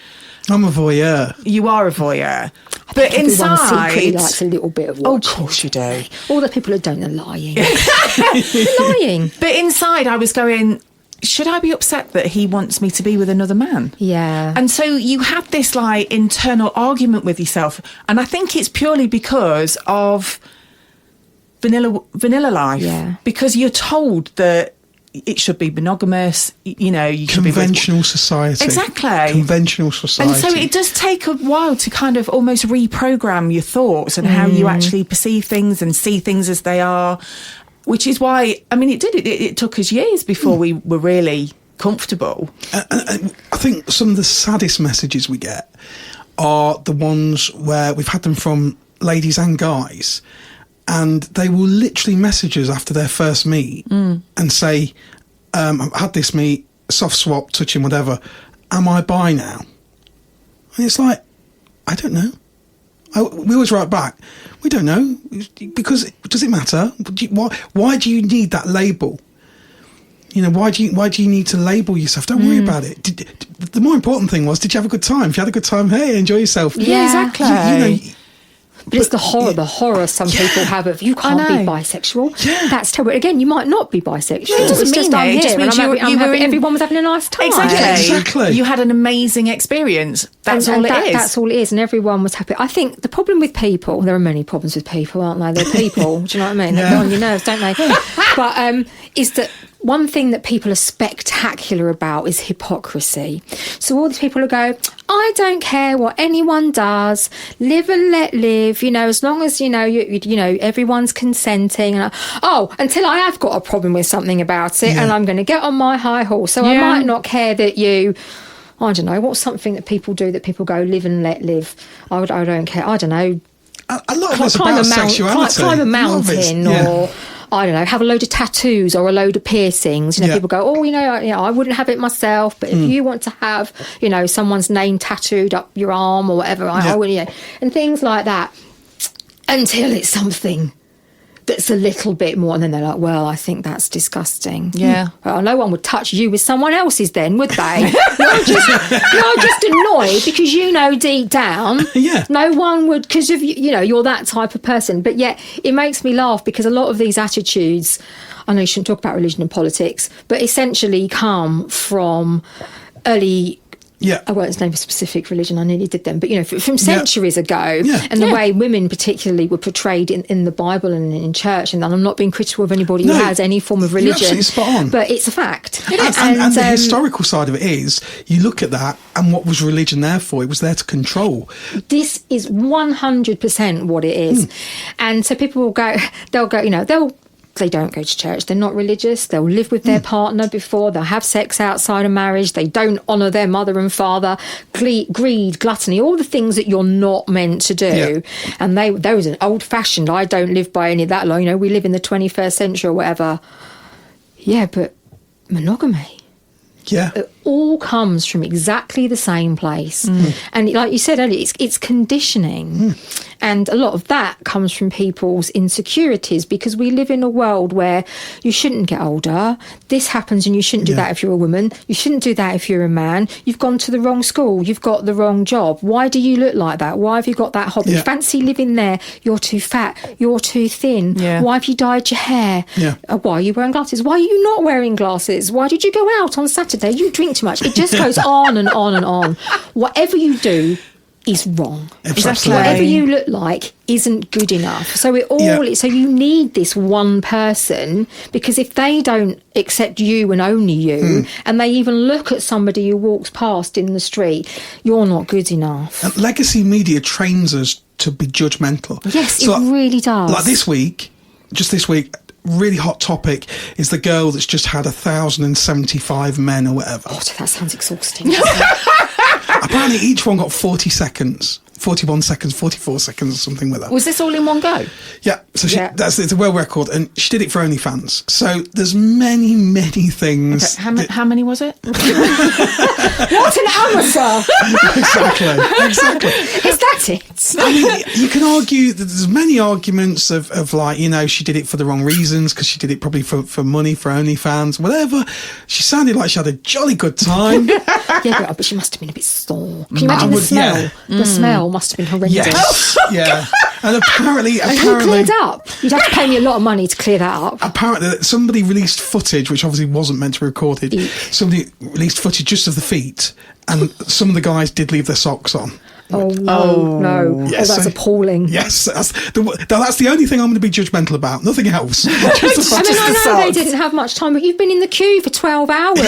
I'm a voyeur. You are a voyeur. But inside... secretly likes a little bit of watching. Oh, of course you do. All the people who don't are lying. They're lying. But inside I was going, should I be upset that he wants me to be with another man? Yeah. And so you had this internal argument with yourself. And I think it's purely because of vanilla life. Yeah. Because you're told that it should be monogamous, you should conventional society. Exactly. Conventional society. And so it does take a while to kind of almost reprogram your thoughts and how you actually perceive things and see things as they are, which is why, I mean, it took us years before we were really comfortable. And I think some of the saddest messages we get are the ones where we've had them from ladies and guys, and they will literally message us after their first meet and say, I've had this meet, soft swap, touching, whatever. Am I bi now? And it's like, I don't know. We always write back, we don't know, because does it matter? Why do you need that label? You know, why do you need to label yourself? Don't worry about it. The more important thing was, did you have a good time? If you had a good time, hey, enjoy yourself. Yeah, exactly. You know, but it's the horror some people have of, you can't be bisexual. Yeah. That's terrible. Again, you might not be bisexual. It doesn't mean that. It just means everyone was having a nice time. Exactly. You had an amazing experience. That's all it is. That's all it is, and everyone was happy. I think the problem with people, there are many problems with people, aren't there? They're people. Do you know what I mean? They go on your nerves, don't they? But is that one thing that people are spectacular about is hypocrisy. So all these people will go, I don't care what anyone does, live and let live, you know, as long as, you know, you know, everyone's consenting. And until I have got a problem with something about it, and I'm going to get on my high horse. So I might not care that you, I don't know, what's something that people do that people go, live and let live? I don't care. I don't know. A lot of it's about sexuality. Climb a mountain or... I don't know, have a load of tattoos or a load of piercings. You know, people go, I wouldn't have it myself, but if you want to have, you know, someone's name tattooed up your arm or whatever, I would, you know, and things like that, until it's something that's a little bit more, and then they're like, well, I think that's disgusting. Yeah. Well, no one would touch you with someone else's then, would they? you're just annoyed because you know deep down no one would, because of, you know, you're that type of person. But yet it makes me laugh because a lot of these attitudes, I know you shouldn't talk about religion and politics, but essentially come from early... I won't name a specific religion, I nearly did them, but, you know, from centuries ago, and the way women particularly were portrayed in the Bible and in church, and I'm not being critical of anybody who has any form of religion, you're absolutely spot on. But it's a fact. And the historical side of it is, you look at that, and what was religion there for? It was there to control. This is 100% what it is. And so people will go, you know, they don't go to church, they're not religious, they'll live with their partner before, they'll have sex outside of marriage, they don't honour their mother and father, greed, gluttony, all the things that you're not meant to do. And there was an old-fashioned, I don't live by any of that law, you know, we live in the 21st century or whatever. Yeah, but monogamy. It all comes from exactly the same place. And like you said earlier, it's conditioning. And a lot of that comes from people's insecurities, because we live in a world where you shouldn't get older. This happens and you shouldn't do that if you're a woman. You shouldn't do that if you're a man. You've gone to the wrong school. You've got the wrong job. Why do you look like that? Why have you got that hobby? Fancy living there. You're too fat. You're too thin. Why have you dyed your hair? Why are you wearing glasses? Why are you not wearing glasses? Why did you go out on Saturday? You drink too much. It just goes on and on and on. Whatever you do is wrong. Exactly. Whatever you look like isn't good enough. So so you need this one person, because if they don't accept you and only you, and they even look at somebody who walks past in the street, you're not good enough. And legacy media trains us to be judgmental. Yes, so it really does. Like this week, really hot topic is the girl that's just had 1,075 men or whatever. God, that sounds exhausting. Apparently each one got 40 seconds, 41 seconds, 44 seconds or something with her. Was this all in one go? Yeah, so it's a world record, and she did it for OnlyFans. So there's many things. Okay, how many was it? What an amateur! Exactly. Is that it? I mean, you can argue that there's many arguments of like, you know, she did it for the wrong reasons, because she did it probably for money, for OnlyFans, whatever. She sounded like she had a jolly good time. But she must have been a bit sore. Can you imagine the smell? Yeah. The smell must have been horrendous. Yes, And apparently, who cleared up? You'd have to pay me a lot of money to clear that up. Apparently, somebody released footage, which obviously wasn't meant to be recorded. Somebody released footage just of the feet, and some of the guys did leave their socks on. Oh, no. Yes, that's appalling. Yes, that's the only thing I'm going to be judgmental about. Nothing else. I know they didn't have much time, but you've been in the queue for 12 hours. Do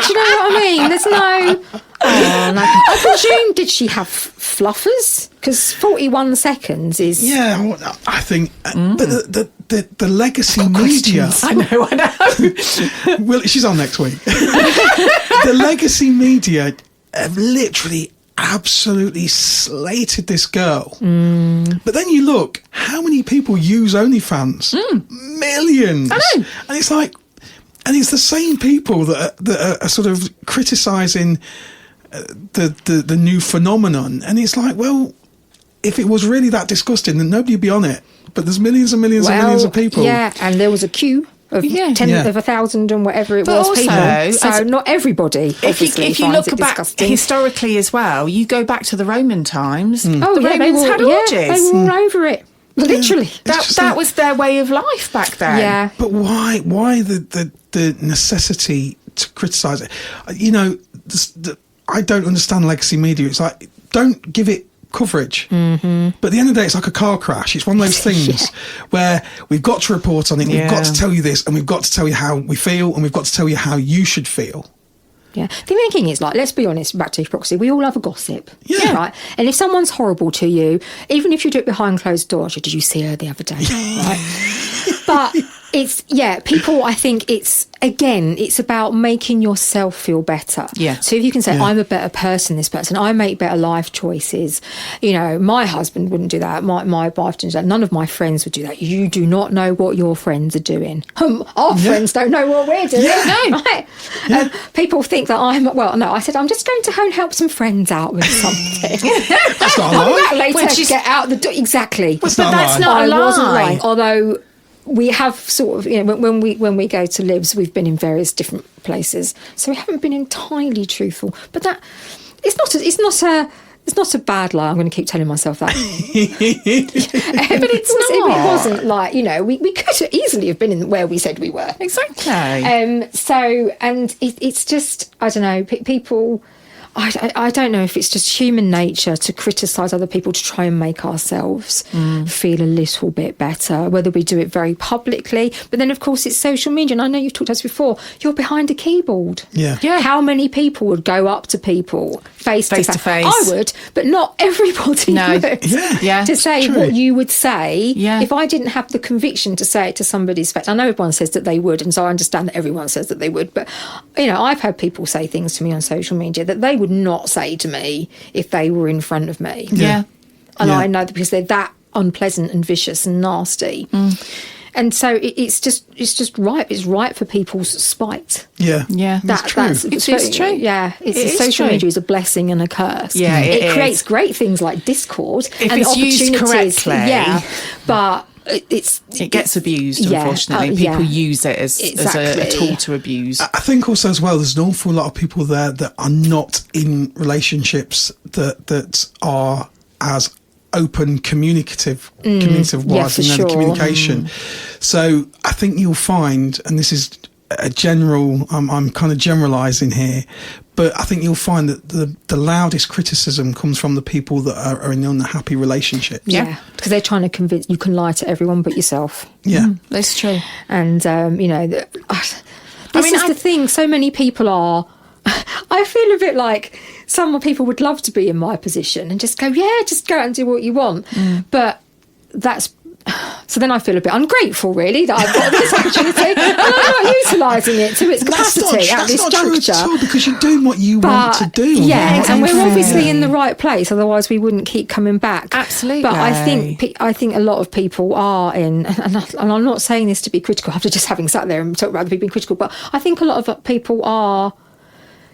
you know what I mean? Oh, no. I presume, did she have fluffers? Because 41 seconds is... Yeah, well, I think the legacy media... I know. Well, she's on next week. The legacy media have literally absolutely slated this girl. But then you look, how many people use OnlyFans? Millions. I know. And it's like... And it's the same people that are sort of criticising the new phenomenon. And it's like, well, if it was really that disgusting, then nobody would be on it. But there's millions and millions and millions of people. Yeah, and there was a queue of tens of 1,000 and whatever it was also, people. So not everybody, obviously, if you finds look it back disgusting. historically as well, you go back to the Roman times. Oh, the yeah, Romans had orgies. they were all over it. Literally. That was their way of life back then. Yeah. But why the necessity to criticise it? You know, I don't understand legacy media. It's like, don't give it coverage. But at the end of the day, it's like a car crash. It's one of those things where we've got to report on it, we've got to tell you this, and we've got to tell you how we feel, and we've got to tell you how you should feel. Yeah. The main thing is, like, let's be honest, back to hypocrisy, we all love a gossip. Yeah. Right? And if someone's horrible to you, even if you do it behind closed doors, did you see her the other day? Right? But it's, people, I think it's about making yourself feel better. Yeah. So if you can say, I'm a better person, this person, I make better life choices. You know, my husband wouldn't do that. My wife didn't do that. None of my friends would do that. You do not know what your friends are doing. Our friends don't know what we're doing. Yeah. Right? People think that I said, I'm just going to help some friends out with something. That's not a lie. Later, get out the door. Exactly. That's not a lie. not a lie. I wasn't lying, although we have sort of, you know, when we go to libs, we've been in various different places, so we haven't been entirely truthful. But that it's not a bad lie. I'm going to keep telling myself that. But it wasn't like, you know, we could easily have been in where we said we were. Exactly. So, and it's just, I don't know, people. I don't know if it's just human nature to criticise other people to try and make ourselves feel a little bit better, whether we do it very publicly. But then, of course, it's social media. And I know you've talked to us before. You're behind a keyboard. Yeah. How many people would go up to people face to face? I would, but not everybody would. Yeah. To say true. what you would say Yeah. if I didn't have the conviction to say it to somebody's face. I know everyone says that they would, and so I understand that everyone says that they would. But, you know, I've had people say things to me on social media that they would not say to me if they were in front of me. Yeah. And I know that because they're that unpleasant and vicious and nasty. And so it's just right. It's right for people's spite. Yeah. That's true. It's true. Yeah, social true. media is a blessing and a curse. Yeah, it creates is. great things like Discord If and it's used opportunities. correctly. Yeah, but it gets abused, unfortunately. People use it as a tool to abuse. I think also as well, there's an awful lot of people there that are not in relationships that are as open, communicative wise in their communication. So I think you'll find, and this is a general, I'm kind of generalising here, but I think you'll find that the loudest criticism comes from the people that are in unhappy relationships. Yeah, because they're trying to convince you can lie to everyone but yourself. Yeah. That's true. And, you know, this is the thing. So many people are... I feel a bit like some people would love to be in my position and just go out and do what you want. But that's... So then I feel a bit ungrateful, really, that I've got this opportunity and I'm not utilising it to its capacity at this juncture. That's not true at all, because you're doing what you want to do. Yeah, and we're obviously in the right place, otherwise we wouldn't keep coming back. Absolutely. But I think a lot of people are in, and I'm not saying this to be critical after just having sat there and talked about people being critical, but I think a lot of people are...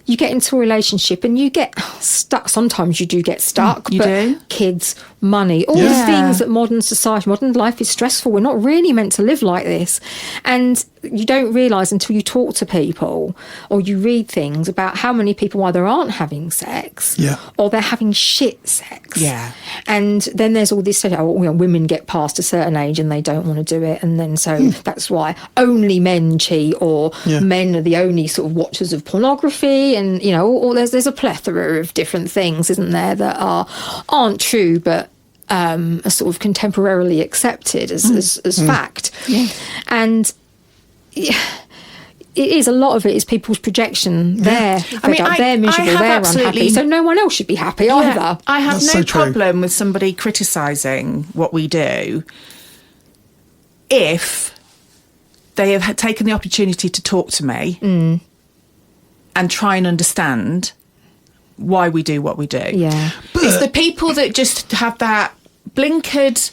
You get into a relationship and you get stuck. Sometimes you do get stuck. You do. Kids, money, all the things that modern life is stressful. We're not really meant to live like this. And you don't realise until you talk to people or you read things about how many people either aren't having sex or they're having shit sex. Yeah. And then there's all this, women get past a certain age and they don't want to do it. And then so that's why only men cheat or men are the only sort of watchers of pornography. And, you know, there's a plethora of different things, isn't there, that aren't true but are sort of contemporarily accepted as fact. Yeah. And it is a lot of it is people's projection. They're they're miserable, they're unhappy, so no one else should be happy either. I have That's no so true. problem with somebody criticising what we do if they have taken the opportunity to talk to me and try and understand why we do what we do. Yeah. It's the people that just have that blinkered...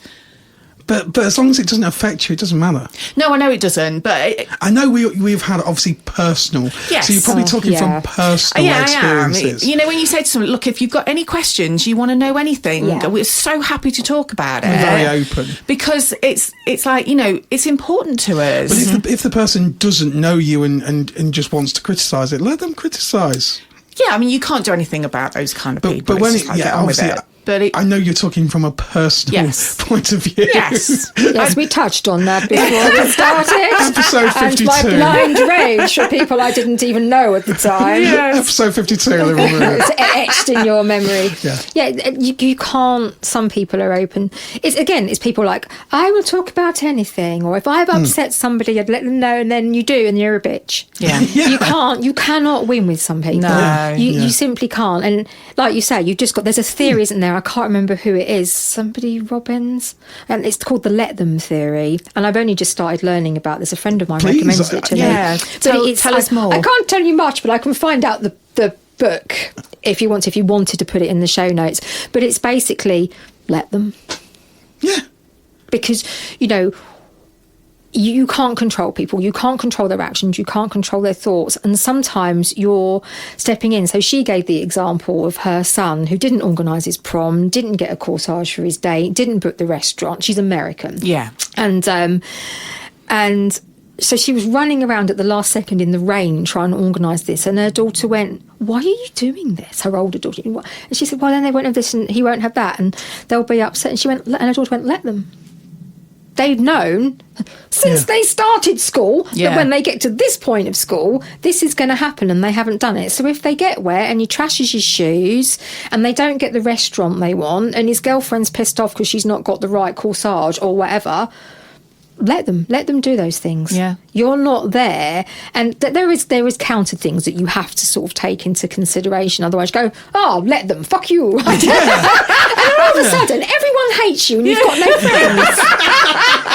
But as long as it doesn't affect you, it doesn't matter. No, I know it doesn't, but... I know we've had obviously personal. Yes. So you're probably talking from personal experiences. I am. You know, when you say to someone, look, if you've got any questions, you want to know anything, we're so happy to talk about it. We're very open. Because it's like, you know, it's important to us. But if the person doesn't know you and just wants to criticise it, let them criticise. Yeah, I mean, you can't do anything about those kind of people. But when it's just like, get on with obviously, it. But I know you're talking from a personal point of view. Yes. Yes, we touched on that before we started. Episode 52. And my blind rage for people I didn't even know at the time. Episode 52. It's etched in your memory. Yeah. You can't. Some people are open. It's people like, I will talk about anything, or if I've upset somebody, I'd let them know, and then you do, and you're a bitch. Yeah. You cannot win with some people. No. You simply can't. And like you say, you've just got, there's a theory, isn't there? I can't remember who it is. Somebody Robbins, and it's called the let them theory. And I've only just started learning about this. A friend of mine recommended it to me. Yeah, tell us more. I can't tell you much, but I can find out the book if you wanted to put it in the show notes. But it's basically let them. Yeah. Because, you know, you can't control people. You can't control their actions. You can't control their thoughts. And sometimes you're stepping in. So she gave the example of her son who didn't organise his prom, didn't get a corsage for his date, didn't book the restaurant. She's American. Yeah. And so she was running around at the last second in the rain trying to organise this. And her daughter went, why are you doing this? Her older daughter. And she said, well, then they won't have this and he won't have that. And they'll be upset. And and her daughter went, let them. They've known since they started school that when they get to this point of school, this is going to happen, and they haven't done it. So if they get wet and he trashes his shoes and they don't get the restaurant they want and his girlfriend's pissed off because she's not got the right corsage or whatever, let them do those things. Yeah, you're not there, and there is counter things that you have to sort of take into consideration. Otherwise, go, let them, fuck you, right? And all of a sudden, everyone hates you, and you've got no friends.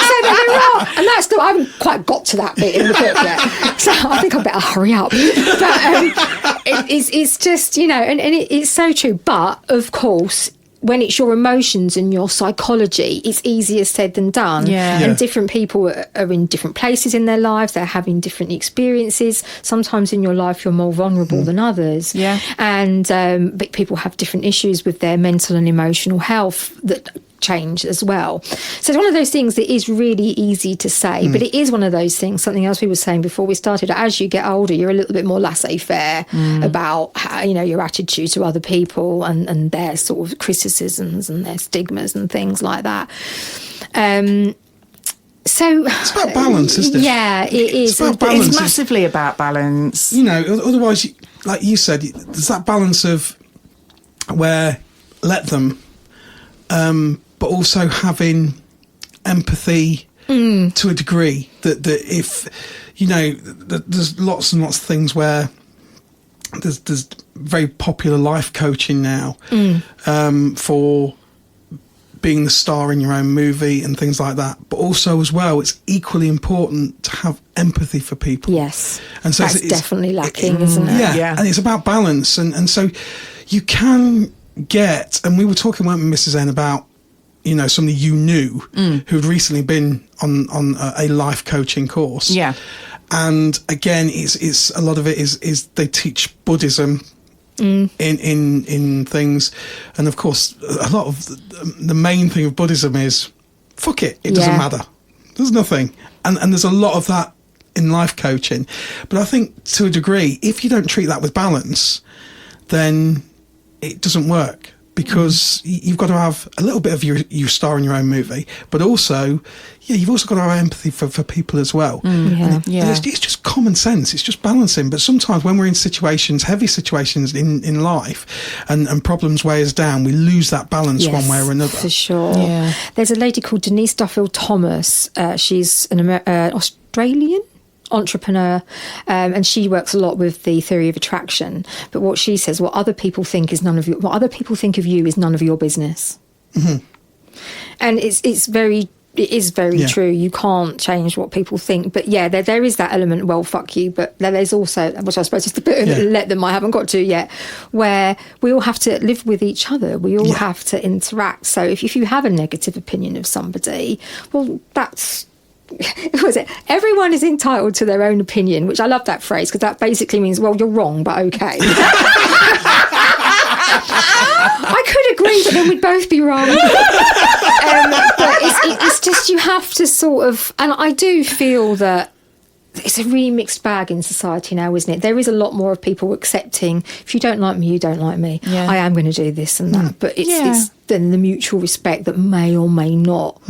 So there are, and that's still, I haven't quite got to that bit in the book yet. So I think I better hurry up. But it's just, you know, and it's so true. But of course, when it's your emotions and your psychology, it's easier said than done. Yeah. And different people are in different places in their lives. They're having different experiences. Sometimes in your life, you're more vulnerable than others. Yeah. And but people have different issues with their mental and emotional health that change as well. So it's one of those things that is really easy to say, but it is one of those things, something else we were saying before we started, as you get older, you're a little bit more laissez-faire about how, you know, your attitude to other people and their sort of criticisms and their stigmas and things like that. So it's about balance, isn't it? Yeah, it is. It's about balance. It's massively about balance. You know, otherwise, like you said, there's that balance of where let them, but also having empathy to a degree that if, you know, there's lots and lots of things where there's very popular life coaching now for being the star in your own movie and things like that. But also as well, it's equally important to have empathy for people. Yes. And so that's definitely lacking, isn't it? Yeah. And it's about balance. And so you can get, and we were talking, weren't we, Mrs. N, about, you know, somebody you knew who'd recently been on a life coaching course. Yeah. And again, it's a lot of it is they teach Buddhism in things, and of course a lot of the main thing of Buddhism is fuck it doesn't matter, there's nothing, and there's a lot of that in life coaching. But I think to a degree, if you don't treat that with balance, then it doesn't work, because you've got to have a little bit of you star in your own movie, but also, you've also got to have empathy for people as well. It's just common sense. It's just balancing. But sometimes when we're in situations, heavy situations in life, and problems weigh us down, we lose that balance one way or another. For sure. Yeah. There's a lady called Denise Duffield Thomas. She's an Australian. entrepreneur, and she works a lot with the theory of attraction. But what she says, what other people think of you is none of your business. Mm-hmm. And it is very true. You can't change what people think. But yeah, there is that element, well, fuck you. But there's also, which I suppose is the bit of let them, I haven't got to yet, where we all have to live with each other. We all have to interact. So if you have a negative opinion of somebody, well, that's... was it? Everyone is entitled to their own opinion, which I love that phrase, because that basically means, well, you're wrong, but okay. I could agree, but then we'd both be wrong. But it's just, you have to sort of, and I do feel that it's a really mixed bag in society now, isn't it? There is a lot more of people accepting, if you don't like me, you don't like me. Yeah. I am going to do this and that. But it's then the mutual respect that may or may not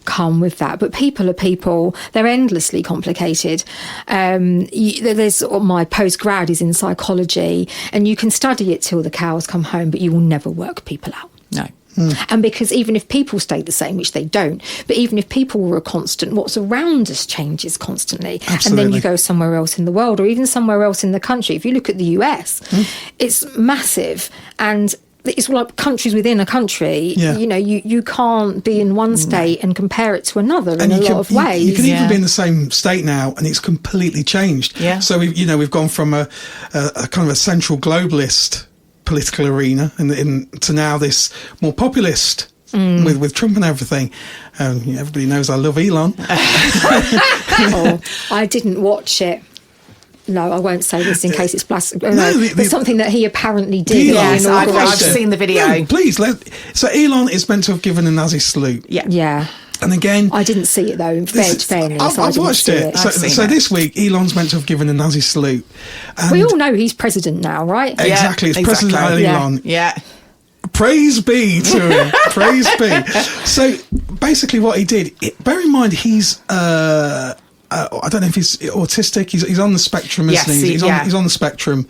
come with that. But people are people. They're endlessly complicated. There's sort of, my post-grad is in psychology, and you can study it till the cows come home, but you will never work people out. No. And because even if people stay the same, which they don't, but even if people were a constant, what's around us changes constantly. Absolutely. And then you go somewhere else in the world, or even somewhere else in the country. If you look at the US, it's massive, and it's like countries within a country. Yeah. You know, you can't be in one state and compare it to another in a lot of ways. You can even be in the same state now, and it's completely changed. Yeah. So we've gone from a kind of a central globalist political arena to now this more populist with Trump and everything. Everybody knows I love Elon. I didn't watch it. No, I won't say this in case it's blasphemy. There's something that he apparently did. Yes, I've seen the video. No, please. So Elon is meant to have given a Nazi salute. Yeah. And again, I didn't see it though. In fairness, I've watched it. So this week, Elon's meant to have given a Nazi salute. We all know he's president now, right? Exactly, it's President Elon. Yeah. Praise be to him. Praise be. So basically, what he did. Bear in mind, he's. I don't know if he's autistic. He's on the spectrum, isn't he? He's on the spectrum.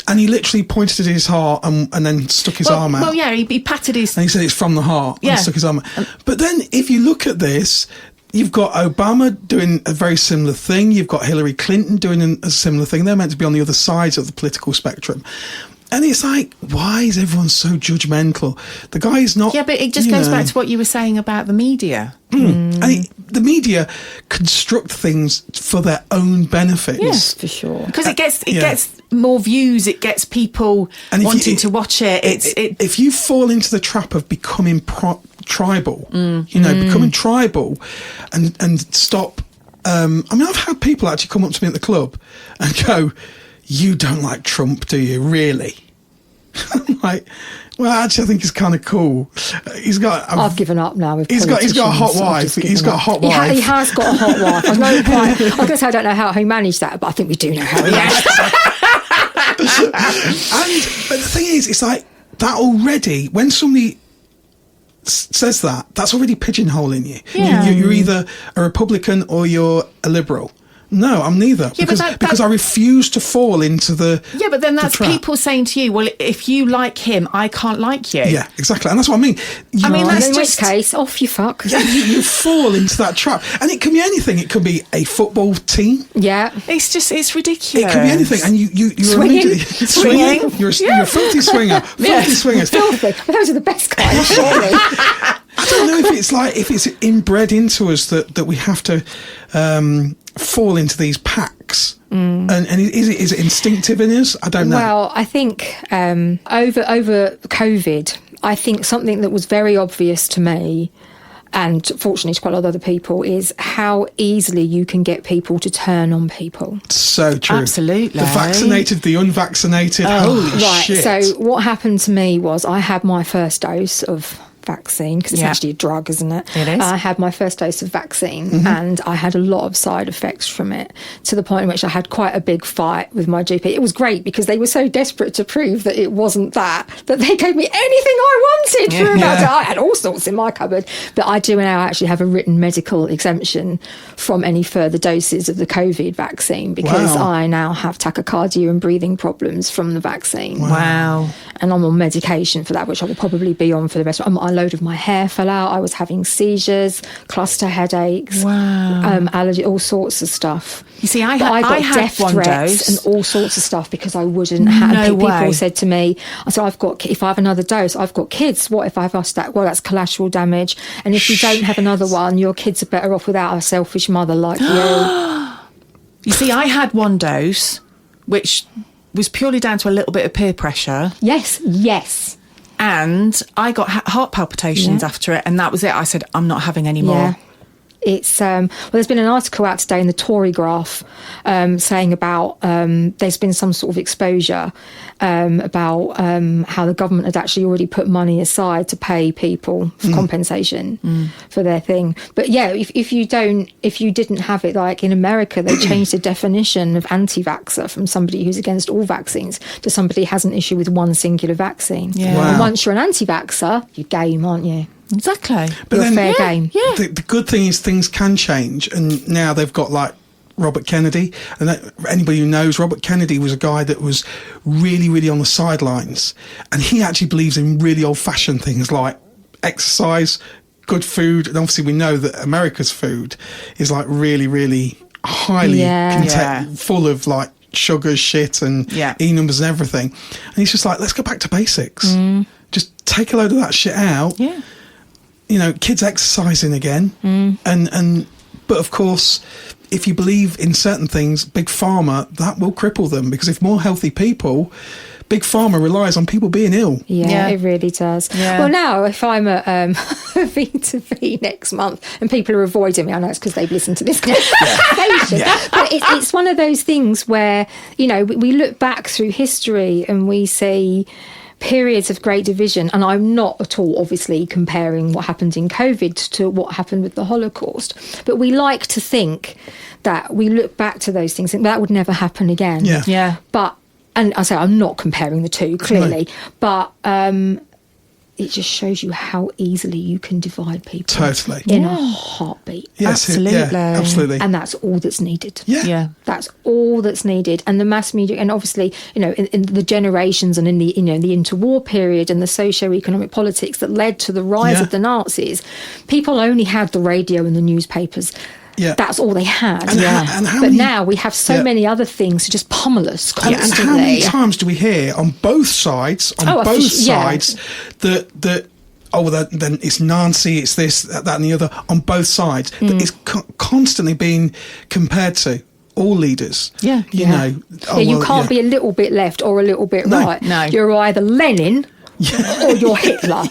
And he literally pointed at his heart and then stuck his arm out. Well, yeah, he patted his... And he said it's from the heart and stuck his arm out. But then if you look at this, you've got Obama doing a very similar thing. You've got Hillary Clinton doing a similar thing. They're meant to be on the other sides of the political spectrum. And it's like, why is everyone so judgmental? The guy is not... Yeah, but it just goes back to what you were saying about the media. And the media construct things for their own benefits. Yes, for sure. Because it gets more views, it gets people wanting to watch it. If you fall into the trap of becoming tribal, becoming tribal and stop... I mean, I've had people actually come up to me at the club and go... You don't like Trump, do you? Really? I'm like, well, actually, I think he's kind of cool. I've given up now. With he's got a hot wife. He's got a hot wife. He has got a hot wife. I guess I don't know how he managed that, but I think we do know how he managed that. But the thing is, it's like that already. When somebody says that, that's already pigeonholing you. Yeah. You're either a Republican or you're a liberal. No, I'm neither. Yeah, because I refuse to fall into the... Yeah, but then that's people saying to you, well, if you like him, I can't like you. Yeah, exactly. And that's what I mean. That's in which case, off you fuck. Yeah, you fall into that trap. And it can be anything. It could be a football team. Yeah. It's ridiculous. It could be anything. And you're immediately... Swinging. You're a filthy swinger. Filthy swingers. Filthy. Those are the best kinds, surely. I don't know if it's inbred into us that we have to... fall into these packs and is it instinctive in us? I don't know. Well, I think over COVID, I think something that was very obvious to me, and fortunately to quite a lot of other people, is how easily you can get people to turn on people. So true. Absolutely. The vaccinated, the unvaccinated. Holy shit. So what happened to me was I had my first dose of vaccine, because it's actually a drug, isn't it? It is. I had my first dose of vaccine and I had a lot of side effects from it, to the point in which I had quite a big fight with my GP. It was great because they were so desperate to prove that it wasn't that they gave me anything I wanted for about it. I had all sorts in my cupboard, but I do now actually have a written medical exemption from any further doses of the COVID vaccine, because I now have tachycardia and breathing problems from the vaccine. Wow. And I'm on medication for that, which I will probably be on for the rest of my life. load of my hair fell out. I was having seizures, cluster headaches, allergy, all sorts of stuff. You see, I got had death one threats dose. and all sorts of stuff because I wouldn't have. No People way. said to me, I said, if I have another dose, I've got kids. What if I've asked that? Well, that's collateral damage. And if you don't have another one, your kids are better off without a selfish mother like you. You see, I had one dose, which was purely down to a little bit of peer pressure. Yes. And I got heart palpitations after it, and that was it. I said, I'm not having any more. Yeah. It's well, there's been an article out today in the Tory Graph saying about there's been some sort of exposure about how the government had actually already put money aside to pay people for compensation for their thing. But yeah, if you didn't have it, like in America, they changed the definition of anti-vaxxer from somebody who's against all vaccines to somebody who has an issue with one singular vaccine. Yeah. Wow. And once you're an anti-vaxxer, you're game, aren't you? Exactly. But You're then, fair game. Yeah. The good thing is things can change, and now they've got like Robert Kennedy, and anybody who knows, Robert Kennedy was a guy that was really, really on the sidelines, and he actually believes in really old-fashioned things like exercise, good food, and obviously we know that America's food is like really, really highly full of like sugars, shit, and E numbers and everything. And he's just like, let's go back to basics. Just take a load of that shit out. Yeah. You know, kids exercising again, and but of course, if you believe in certain things, Big Pharma, that will cripple them, because if more healthy people, Big Pharma relies on people being ill. Yeah, it really does. Yeah. Well, now if I'm at V2V next month and people are avoiding me, I know it's because they've listened to this conversation. But it's one of those things where, you know, we look back through history and we see periods of great division, and I'm not at all obviously comparing what happened in COVID to what happened with the Holocaust, but we like to think that we look back to those things and that would never happen again. Yeah. But, and I say I'm not comparing the two, clearly, but it just shows you how easily you can divide people. Totally. In a heartbeat. Yes, Absolutely. Yeah, absolutely. And that's all that's needed. Yeah. That's all that's needed. And the mass media, and obviously, you know, in the generations and in the, you know, the interwar period and the socio-economic politics that led to the rise of the Nazis, people only had the radio and the newspapers. Yeah. That's all they had. And but now we have so many other things to just pummel us constantly. And how many times do we hear on both sides, that then it's Nancy, it's this, that and the other, on both sides, that it's constantly being compared to all leaders. Yeah. You know. You can't be a little bit left or a little bit right. No. You're either Lenin or you're Hitler.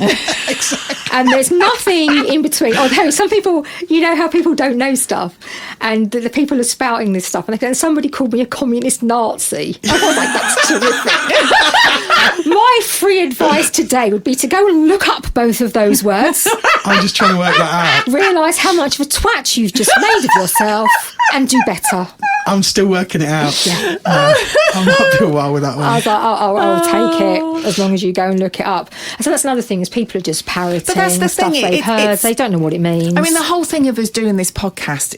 Exactly. And there's nothing in between. Although some people, you know how people don't know stuff, and the people are spouting this stuff, and somebody called me a communist Nazi. I was like, that's terrific. My free advice today would be to go and look up both of those words. I'm just trying to work that out. Realise how much of a twat you've just made of yourself and do better. I'm still working it out. Yeah. I'm not doing well with that one. I was like, I'll take it as long as you go and look it up. And so that's another thing, is people are just parroting But that's the stuff thing, they've heard. They don't know what it means. I mean, the whole thing of us doing this podcast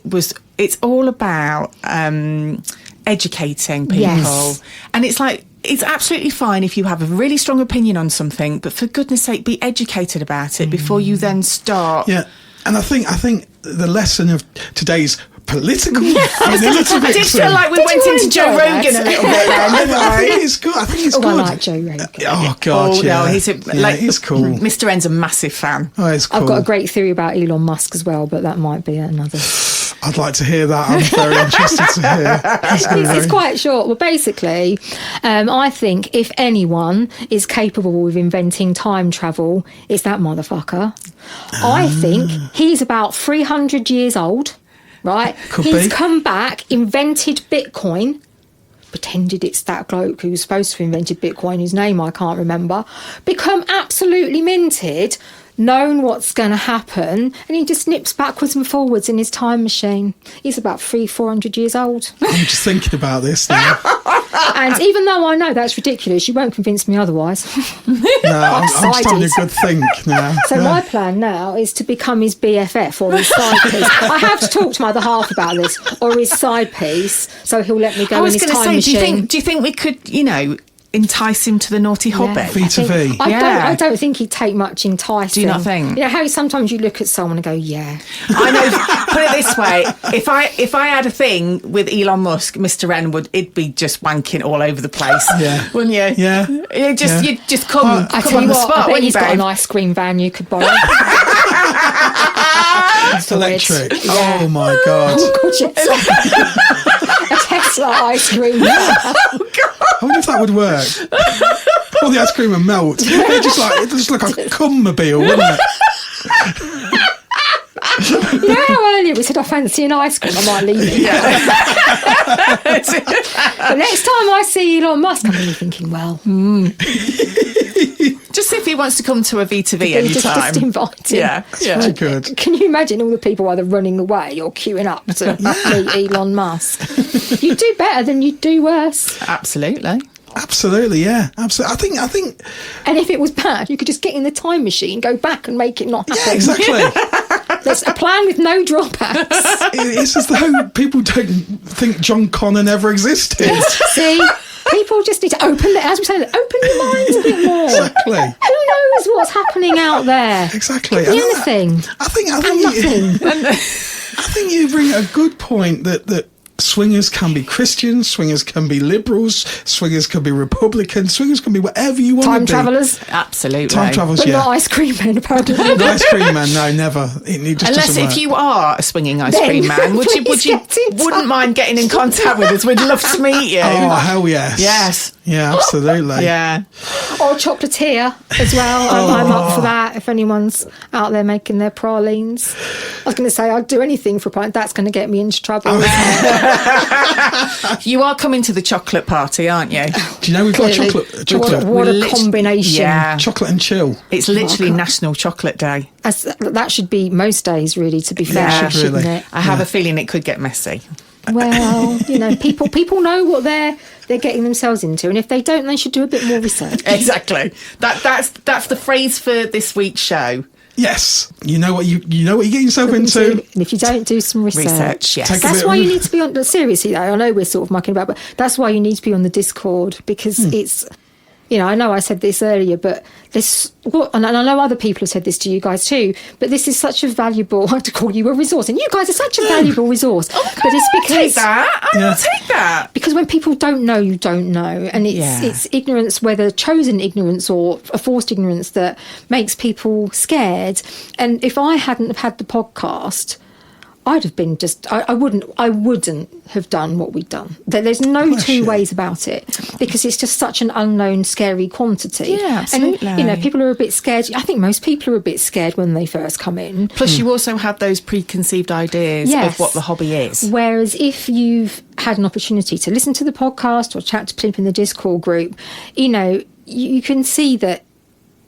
it's all about educating people. Yes. And it's like, it's absolutely fine if you have a really strong opinion on something, but for goodness sake, be educated about it before you then start. Yeah. And I think the lesson of today's political I did feel like we went into Joe Rogan a little bit then. I think it's good. I I like Joe Rogan. Oh God, no, he's he's cool. Mr. N's a massive fan. Oh, it's cool. I've got a great theory about Elon Musk as well, but that might be another. I'd like to hear that. I'm very interested to hear. It's quite short. Well, basically, I think if anyone is capable of inventing time travel, it's that motherfucker. I think he's about 300 years old. Right? He's come back, invented Bitcoin, pretended it's that bloke who was supposed to have invented Bitcoin, whose name I can't remember, become absolutely minted, known what's going to happen, and he just nips backwards and forwards in his time machine. He's about 400 years old. I'm just thinking about this now. And even though I know that's ridiculous, you won't convince me otherwise. No, I'm starting a good think now. So my plan now is to become his BFF or his side piece. I have to talk to my other half about this, or his side piece, so he'll let me go in his time machine. Do you think we could, you know, entice him to the naughty hobbit? V to V. I don't think he'd take much enticing. Do you not think? You know how sometimes you look at someone and go, yeah. I know. Put it this way: if I had a thing with Elon Musk, Mr. N it'd be just wanking all over the place, wouldn't you? Yeah. You'd just come I come tell on you the what, spot. I bet wouldn't he's you, got babe? an ice cream van you could borrow. Electric. Yeah. Oh my God. Oh, God, yes. A Tesla ice cream. I wonder if that would work. All the ice cream would melt. It just look like a cum-mobile, wouldn't it? You know how earlier we said I fancy an ice cream, I might leave it. The next time I see Elon Musk, I'm going to be thinking, well, Just if he wants to come to a V2V anytime. just invite him. Yeah. Very good. Can you imagine all the people either running away or queuing up to meet Elon Musk? You do better than you do worse. Absolutely. Absolutely, yeah. Absolutely. I think. And if it was bad, you could just get in the time machine, go back and make it not happen. Yeah, exactly. There's a plan with no drawbacks. It's as though people don't think John Connor never existed. See, people just need to open your minds a bit more. Exactly. Who knows what's happening out there? Exactly. Could be anything. I think you bring a good point that swingers can be Christians, swingers can be liberals, swingers can be Republicans, swingers can be whatever you want Time to be. travellers. Absolutely. Time travellers, But yeah. not ice cream men, apparently. The ice cream man, no, never. It just Unless doesn't if work. you are a swinging ice Then cream man, would you please get in touch. wouldn't mind getting in contact with us? We'd love to meet you. Oh, hell yes. Yes. Yeah, absolutely. Yeah. Or chocolatier as well. I'm up for that if anyone's out there making their pralines. I was going to say I'd do anything for a pint. That's going to get me into trouble. You are coming to the chocolate party, aren't you? Do you know we've got Clearly. chocolate? What a Lit- combination. Yeah. Chocolate and chill. It's literally National Chocolate Day. That should be most days, really, to be fair, Yeah. shouldn't Really. it? I have a feeling it could get messy. Well, people know what they're getting themselves into, and if they don't, they should do a bit more research. Exactly. That's the phrase for this week's show. Yes. You know what you're getting yourself into. And if you don't do some research, Yes. Take a that's bit why of- you need to be on. Seriously, though, I know we're sort of mucking about, but that's why you need to be on the Discord, because it's. I know I said this earlier, but and I know other people have said this to you guys too, but this is such a valuable, I have to call you a resource, and you guys are such a valuable resource. But it's because take that. I'll take that. because when people don't know, you don't know, and it's ignorance, whether chosen ignorance or a forced ignorance, that makes people scared. And if I hadn't have had the podcast, I'd have been I wouldn't have done what we've done. There's no two ways about it, because it's just such an unknown, scary quantity. Yeah, absolutely. And people are a bit scared. I think most people are a bit scared when they first come in. Plus, you also have those preconceived ideas Yes. of what the hobby is. Whereas if you've had an opportunity to listen to the podcast or chat to people in the Discord group, you can see that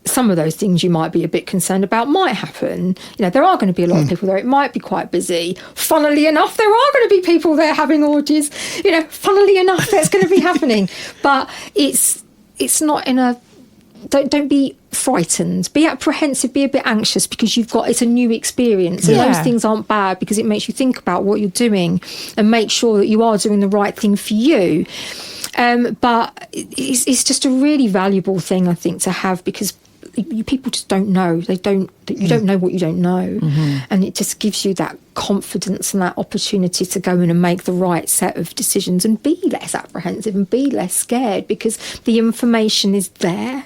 some of those things you might be a bit concerned about might happen. There are going to be a lot of people there. It might be quite busy. Funnily enough, there are going to be people there having orgies. Funnily enough, that's going to be happening. But it's not in a... Don't be frightened. Be apprehensive. Be a bit anxious, because it's a new experience. And those things aren't bad, because it makes you think about what you're doing and make sure that you are doing the right thing for you. But it's just a really valuable thing, I think, to have, because people just don't know. You don't know what you don't know. And it just gives you that confidence and that opportunity to go in and make the right set of decisions and be less apprehensive and be less scared, because the information is there.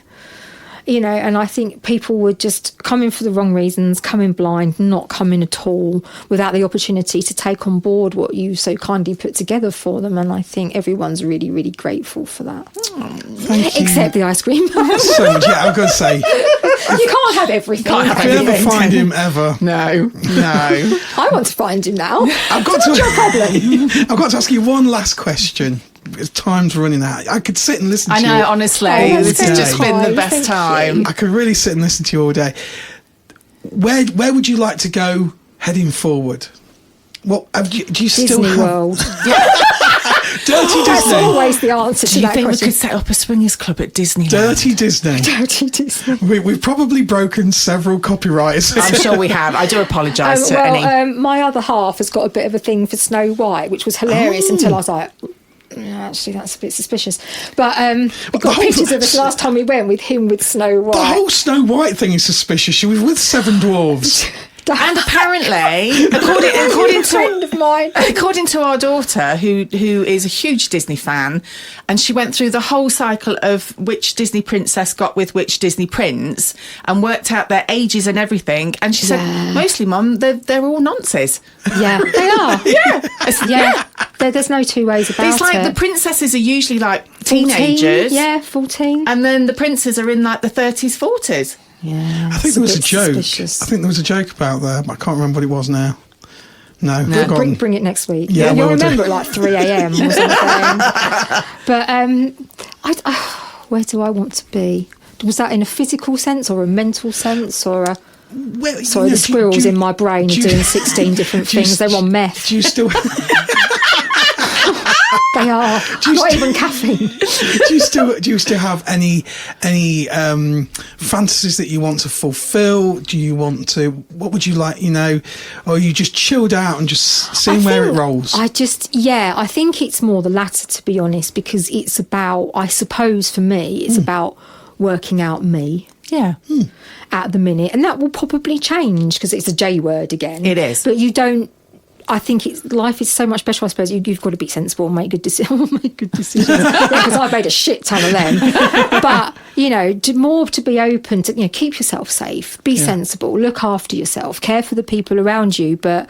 And I think people would just come in for the wrong reasons, come in blind, not come in at all, without the opportunity to take on board what you so kindly put together for them. And I think everyone's really, really grateful for that. Thank you. Except the ice cream. So much, yeah, I've got to say. You can't have everything. If you ever find him ever. No. I want to find him now. I've got to ask you one last question. Time's running out. I could sit and listen to you. I know, honestly. This has just been the best time. I could really sit and listen to you all day. Where would you like to go heading forward? Do you still Disney have... World. Dirty That's Disney. always the answer to Do you that think question. we could set up a swingers club at Disneyland? Dirty Disney. Dirty Disney. We've probably broken several copyrights. I'm sure we have. I do apologise to any... my other half has got a bit of a thing for Snow White, which was hilarious until I was like... actually, that's a bit suspicious. But we got pictures of us last time we went with him with Snow White. The whole Snow White thing is suspicious. She was with 7 dwarves. And apparently, according friend of mine, according to our daughter, who is a huge Disney fan, and she went through the whole cycle of which Disney princess got with which Disney prince, and worked out their ages and everything. And she said, mostly, Mum, they're all nonces. Yeah, they are. Yeah. There's no two ways about it. It's like the princesses are usually like teenagers. 14. And then the princes are in like the 30s, 40s. Yeah, I think there was a joke. Suspicious. I think there was a joke about that, but I can't remember what it was now. No. Bring it next week. Yeah, you'll remember at like 3 a.m. or something. But where do I want to be? Was that in a physical sense or a mental sense or a... Well, sorry, the squirrels in my brain are doing 16 different things. They're on meth. Do you still... They are. Not even caffeine. Do you still have any fantasies that you want to fulfill? Do you want to? What would you like? Or are you just chilled out and just seeing where it rolls? I think it's more the latter, to be honest, because it's about. I suppose for me, it's about working out me. Yeah. At the minute, and that will probably change because it's a J word again. It is, but you don't. I think life is so much better, I suppose. You've got to be sensible and make good decisions. Because I've made a shit ton of them. But, to be open to, keep yourself safe, be sensible, look after yourself, care for the people around you, but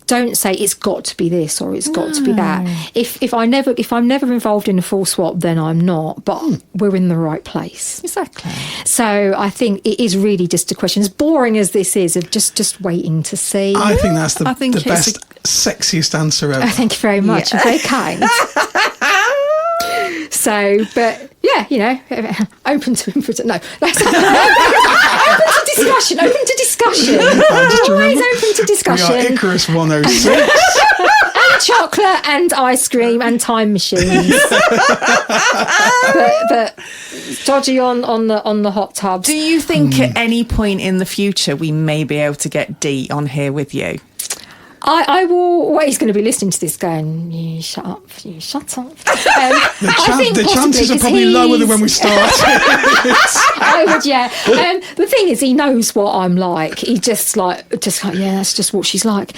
don't say it's got to be this or it's got to be that. If I'm never involved in a full swap, then I'm not. But we're in the right place. Exactly. So I think it is really just a question, as boring as this is, of just waiting to see. I think that's the best, sexiest answer ever. Thank you very much. Yeah. Very kind. So, but yeah, open to input. No, that's open to discussion. Open to discussion. Always open to discussion. We are Icarus106. And chocolate and ice cream and time machines. but dodgy on the hot tubs. Do you think at any point in the future we may be able to get Dee on here with you? I will. Well, he's going to be listening to this going, you shut up. The chances are probably lower than when we started. I would, yeah. The thing is, he knows what I'm like. He just like, yeah, that's just what she's like.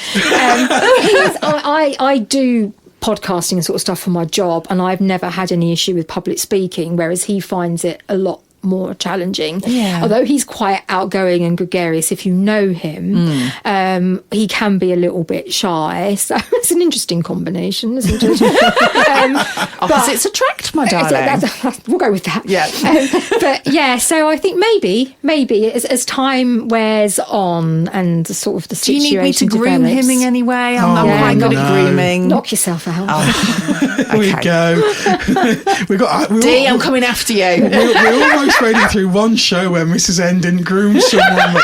I do podcasting and sort of stuff for my job, and I've never had any issue with public speaking, whereas he finds it a lot more challenging. Yeah. Although he's quite outgoing and gregarious, if you know him, he can be a little bit shy. So it's an interesting combination, isn't it? Opposites attract, my darling. We'll go with that. Yeah. But yeah, so I think maybe as time wears on and sort of the situation. Do you need me to groom him in any way? I'm quite good at grooming. Knock yourself out. Here we go. Dee, I'm coming after you. We're almost ready through one show where Mrs. N didn't groom someone. But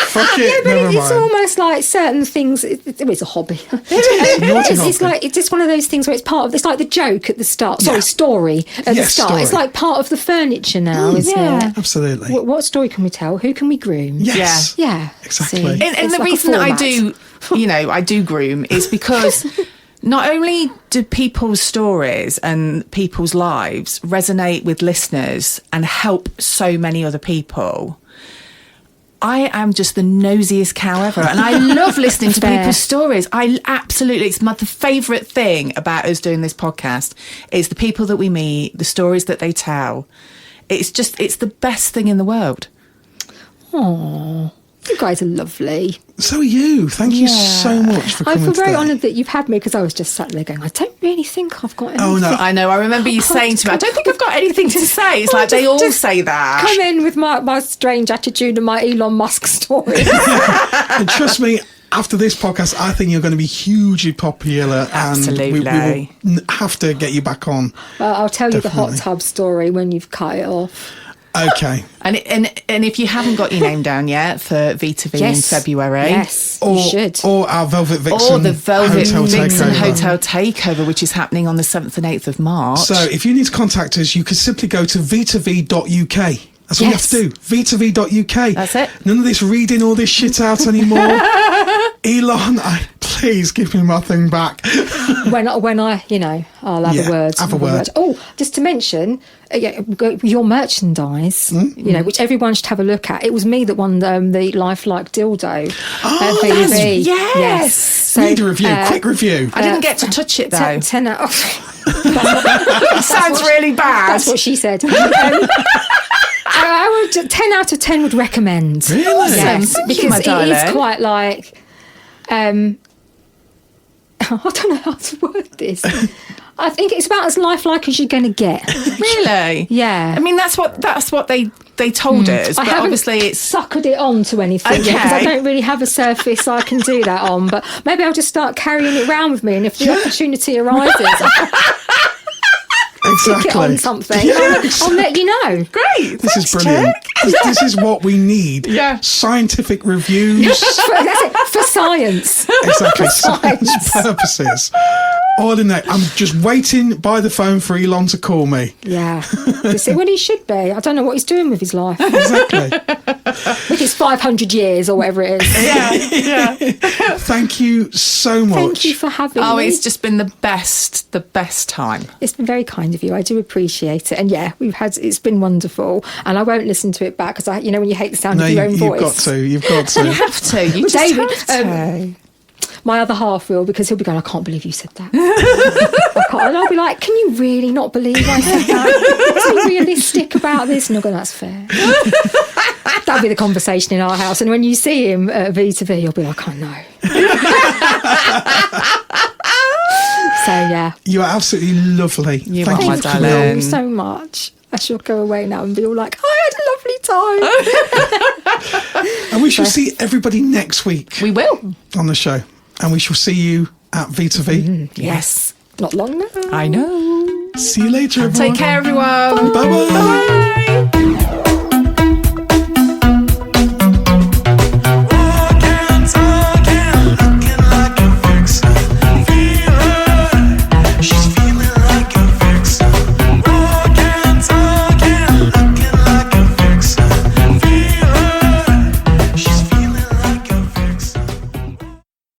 fuck it, but never it's mind. almost like certain things. It's a hobby. It's like it's just one of those things where it's like the joke at the start. Sorry, story at the start. Story. It's like part of the furniture now, isn't it? Absolutely. What story can we tell? Who can we groom? Yes. Yeah. Exactly. And the reason that I do groom is because not only do people's stories and people's lives resonate with listeners and help so many other people, I am just the nosiest cow ever, and I love listening to people's stories. It's the favourite thing about us doing this podcast is the people that we meet, the stories that they tell. It's the best thing in the world. Oh, you guys are lovely. So are you. Thank you so much for coming. I feel very today. honoured that you've had me, because I was just sat there going, I don't really think I've got anything. Oh no, I know. I remember you saying to me, I don't think I've got anything to say. It's like they all say that. Come in with my strange attitude and my Elon Musk story. And trust me, after this podcast, I think you're going to be hugely popular. Absolutely. And we will have to get you back on. Well, I'll tell you the hot tub story when you've cut it off. Okay. And if you haven't got your name down yet for V2V in February, you should. Or our Velvet Vixen, or the Velvet Vixen Takeover. Hotel Takeover, which is happening on the 7th and 8th of March. So if you need to contact us, you can simply go to v2v.uk. That's all you have to do. v2v.uk. That's it. None of this reading all this shit out anymore. Elon, please give me my thing back. When I, I'll have a word. Have a word. Oh, just to mention, your merchandise, which everyone should have a look at. It was me that won the lifelike dildo. Oh, at VV. yes. So, Need a review, quick review. I didn't get to touch it though. 10 out. It sounds really bad. That's what she said. I would 10 out of 10 would recommend. Really? Yes, Thank you, because my it darling. is quite like. I don't know how to word this. I think it's about as lifelike as you're going to get. Really? Yeah. I mean, that's what they told us, I but haven't obviously it's. suckered it on to anything yet because I Okay. don't really have a surface I can do that on. But maybe I'll just start carrying it around with me, and if the opportunity arises, stick it on something. Yeah. I'll let you know. Great. This is thanks, brilliant. Jack. This is what we need. Yeah. Scientific reviews. That's it, for science. Exactly. Science. Science purposes. All in there. I'm just waiting by the phone for Elon to call me. Yeah. You see, well, he should be. I don't know what he's doing with his life. Exactly. With his 500 years or whatever it is. Yeah. Thank you so much. Thank you for having Oh, me. it's just been the best time. It's been very kind of you. I do appreciate it. And yeah, it's been wonderful. And I won't listen to it back because when you hate the sound No, of your own you've voice. got to. You've got You to. have to. You Well, just David, have to. My other half will, because he'll be going, I can't believe you said that. I can't. And I'll be like, can you really not believe I said that? What's realistic about this? And he'll go, that's fair. That'll be the conversation in our house. And when you see him at V2V, you'll be like, I know. So, yeah. You are absolutely lovely. You Thank are, you my for darling. coming on. Thank you so much. I shall go away now and be all like, I had a lovely time. And we shall see everybody next week We will. on the show. And we shall see you at V2V. Yes. Not long now. I know. See you later, everyone. Take care, everyone. Bye-bye. Bye.